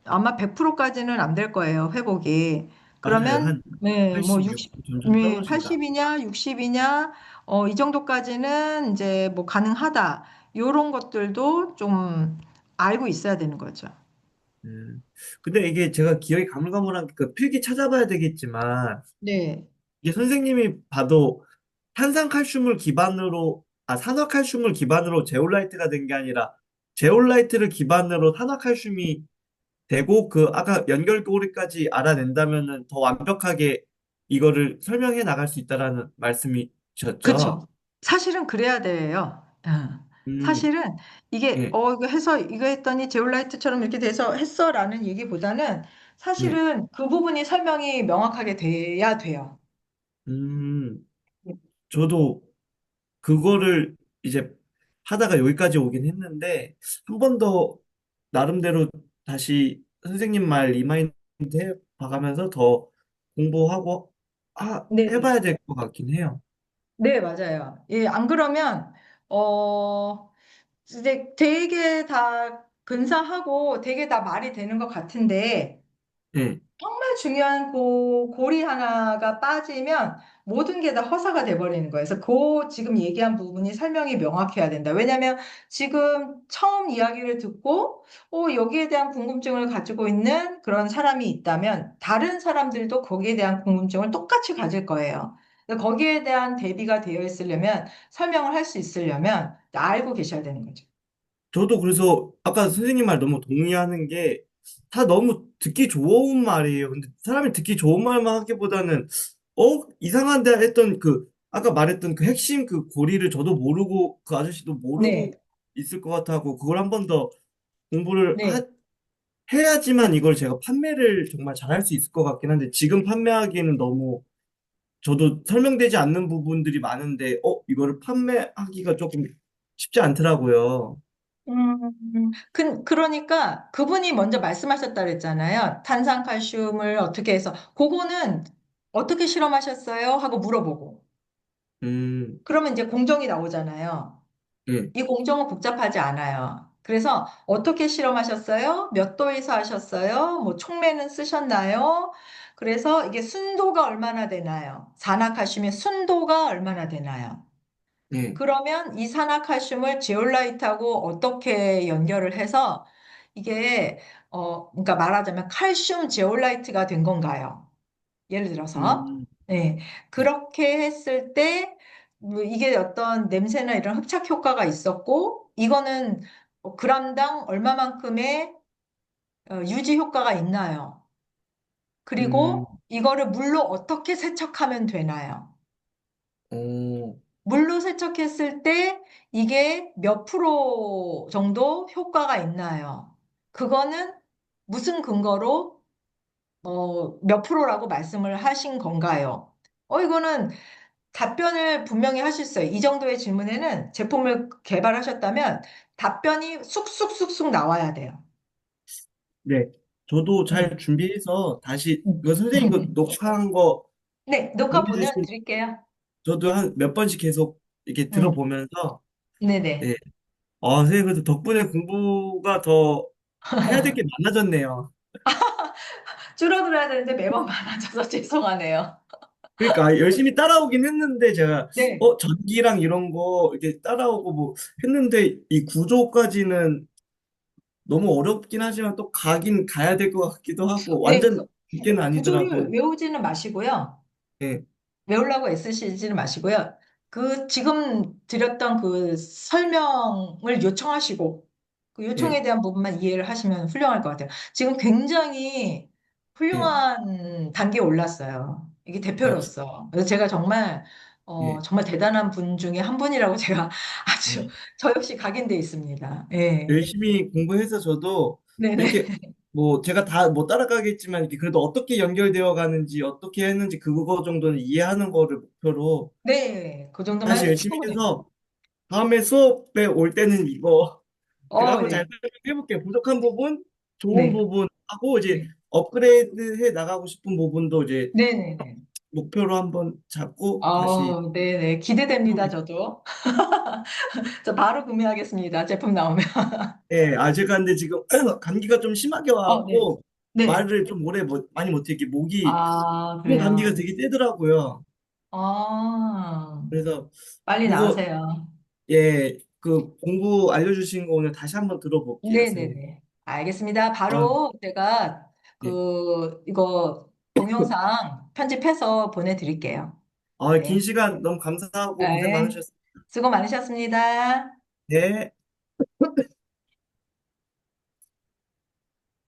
아마 100%까지는 안 될 거예요, 회복이. 맞아요. 그러면, 한 네, 뭐 80, 60 점점 네, 떨어진다. 80이냐, 60이냐, 이 정도까지는 이제 뭐 가능하다. 요런 것들도 좀 알고 있어야 되는 거죠. 음. 근데 이게 제가 기억이 가물가물한 그 필기 찾아봐야 되겠지만 네, 이게 선생님이 봐도 탄산칼슘을 기반으로 산화칼슘을 기반으로 제올라이트가 된 게 아니라 제올라이트를 기반으로 산화칼슘이 되고 그 아까 연결고리까지 알아낸다면은 더 완벽하게 이거를 설명해 나갈 수 있다라는 말씀이셨죠? 그쵸. 사실은 그래야 돼요. 음, 사실은 이게, 예, 이거 해서, 이거 했더니 제올라이트처럼 이렇게 돼서 했어라는 얘기보다는 예. 사실은 그 부분이 설명이 명확하게 돼야 돼요. 음, 저도 그거를 이제 하다가 여기까지 오긴 했는데 한 번 더 나름대로 다시 선생님 말 리마인드 해 봐가면서 더 공부하고 네네. 해봐야 될 것 같긴 해요. 네, 맞아요. 예, 안 그러면, 이제 되게 다 근사하고 되게 다 말이 되는 것 같은데, 네. 정말 중요한 고리 하나가 빠지면 모든 게 다 허사가 돼버리는 거예요. 그래서 지금 얘기한 부분이 설명이 명확해야 된다. 왜냐하면 지금 처음 이야기를 듣고 여기에 대한 궁금증을 가지고 있는 그런 사람이 있다면 다른 사람들도 거기에 대한 궁금증을 똑같이 가질 거예요. 그래서 거기에 대한 대비가 되어 있으려면 설명을 할 수 있으려면 알고 계셔야 되는 거죠. 저도 그래서 아까 선생님 말 너무 동의하는 게 다 너무 듣기 좋은 말이에요. 근데 사람이 듣기 좋은 말만 하기보다는 이상한데 했던 그 아까 말했던 그 핵심 그 고리를 저도 모르고 그 아저씨도 네, 모르고 있을 것 같아고 그걸 한 번 더 공부를 네. 해야지만 이걸 제가 판매를 정말 잘할 수 있을 것 같긴 한데 지금 판매하기에는 너무 저도 설명되지 않는 부분들이 많은데 이거를 판매하기가 조금 쉽지 않더라고요. 그러니까 그분이 먼저 말씀하셨다 그랬잖아요. 탄산칼슘을 어떻게 해서. 그거는 어떻게 실험하셨어요? 하고 물어보고. 음, 그러면 이제 공정이 나오잖아요. 예, 이 공정은 복잡하지 않아요. 그래서 어떻게 실험하셨어요? 몇 도에서 하셨어요? 뭐 촉매는 쓰셨나요? 그래서 이게 순도가 얼마나 되나요? 산화칼슘의 순도가 얼마나 되나요? 예, 그러면 이 산화칼슘을 제올라이트하고 어떻게 연결을 해서 이게 그러니까 말하자면 칼슘 제올라이트가 된 건가요? 예를 들어서 음, 네, 네, 그렇게 했을 때 뭐 이게 어떤 냄새나 이런 흡착 효과가 있었고 이거는 그람당 얼마만큼의 유지 효과가 있나요? 음, 그리고 이거를 물로 어떻게 세척하면 되나요? 오, 물로 세척했을 때 이게 몇 프로 정도 효과가 있나요? 그거는 무슨 근거로 몇 프로라고 말씀을 하신 건가요? 이거는 답변을 분명히 하실 수 있어요. 이 정도의 질문에는 제품을 개발하셨다면 답변이 쑥쑥쑥쑥 나와야 돼요. 네. 저도 음. 잘 준비해서 다시, 음. 그 선생님 그 녹화한 거 네, 녹화 보내주시면 보내드릴게요. 저도 한 몇 번씩 계속 이렇게 음. 들어보면서, 네네. 예. 선생님, 그래도 덕분에 공부가 더 해야 될 게 많아졌네요. 줄어들어야 되는데 매번 많아져서 죄송하네요. 그러니까 열심히 따라오긴 했는데 제가 네. 전기랑 이런 거 이렇게 따라오고 뭐 했는데 이 구조까지는 너무 어렵긴 하지만 또 가긴 가야 될 것 같기도 하고 네, 완전 쉽게는 구조를 아니더라고요. 외우지는 마시고요. 예, 외우려고 애쓰시지는 마시고요. 그 지금 드렸던 그 설명을 요청하시고 그 예, 요청에 대한 부분만 이해를 하시면 훌륭할 것 같아요. 지금 굉장히 예. 훌륭한 단계에 올랐어요. 이게 아, 대표로서. 그래서 제가 정말 예, 정말 대단한 분 중에 한 분이라고 제가 아주 예. 저 역시 각인돼 있습니다. 예. 열심히 공부해서 저도 네네. 이렇게 뭐 제가 다 못 따라가겠지만 이렇게 그래도 어떻게 연결되어 가는지 어떻게 했는지 그거 정도는 이해하는 거를 목표로 네. 그 정도만 다시 해도 열심히 충분해요. 해서 다음에 수업에 올 때는 이거 제가 한번 네. 잘 설명해 볼게요. 부족한 부분, 좋은 네. 부분 하고 이제 네. 업그레이드 해 나가고 싶은 부분도 이제 네네네. 목표로 한번 잡고 다시 네네. 기대됩니다, 해보겠습니다. 저도. 저 바로 구매하겠습니다. 제품 나오면. 예, 제가 근데 지금 감기가 좀 심하게 네. 와갖고 네. 말을 좀 오래 많이 못해. 이게 목이 아, 감기가 그래요. 되게 세더라고요. 아, 그래서 빨리 그거 나으세요. 예, 그 공부 알려주신 거 오늘 다시 한번 들어볼게요, 선생님. 네네네. 알겠습니다. 아, 바로 제가 예. 이거 동영상 편집해서 보내드릴게요. 긴 네. 시간 너무 감사하고 고생 네. 많으셨습니다. 수고 많으셨습니다. 네.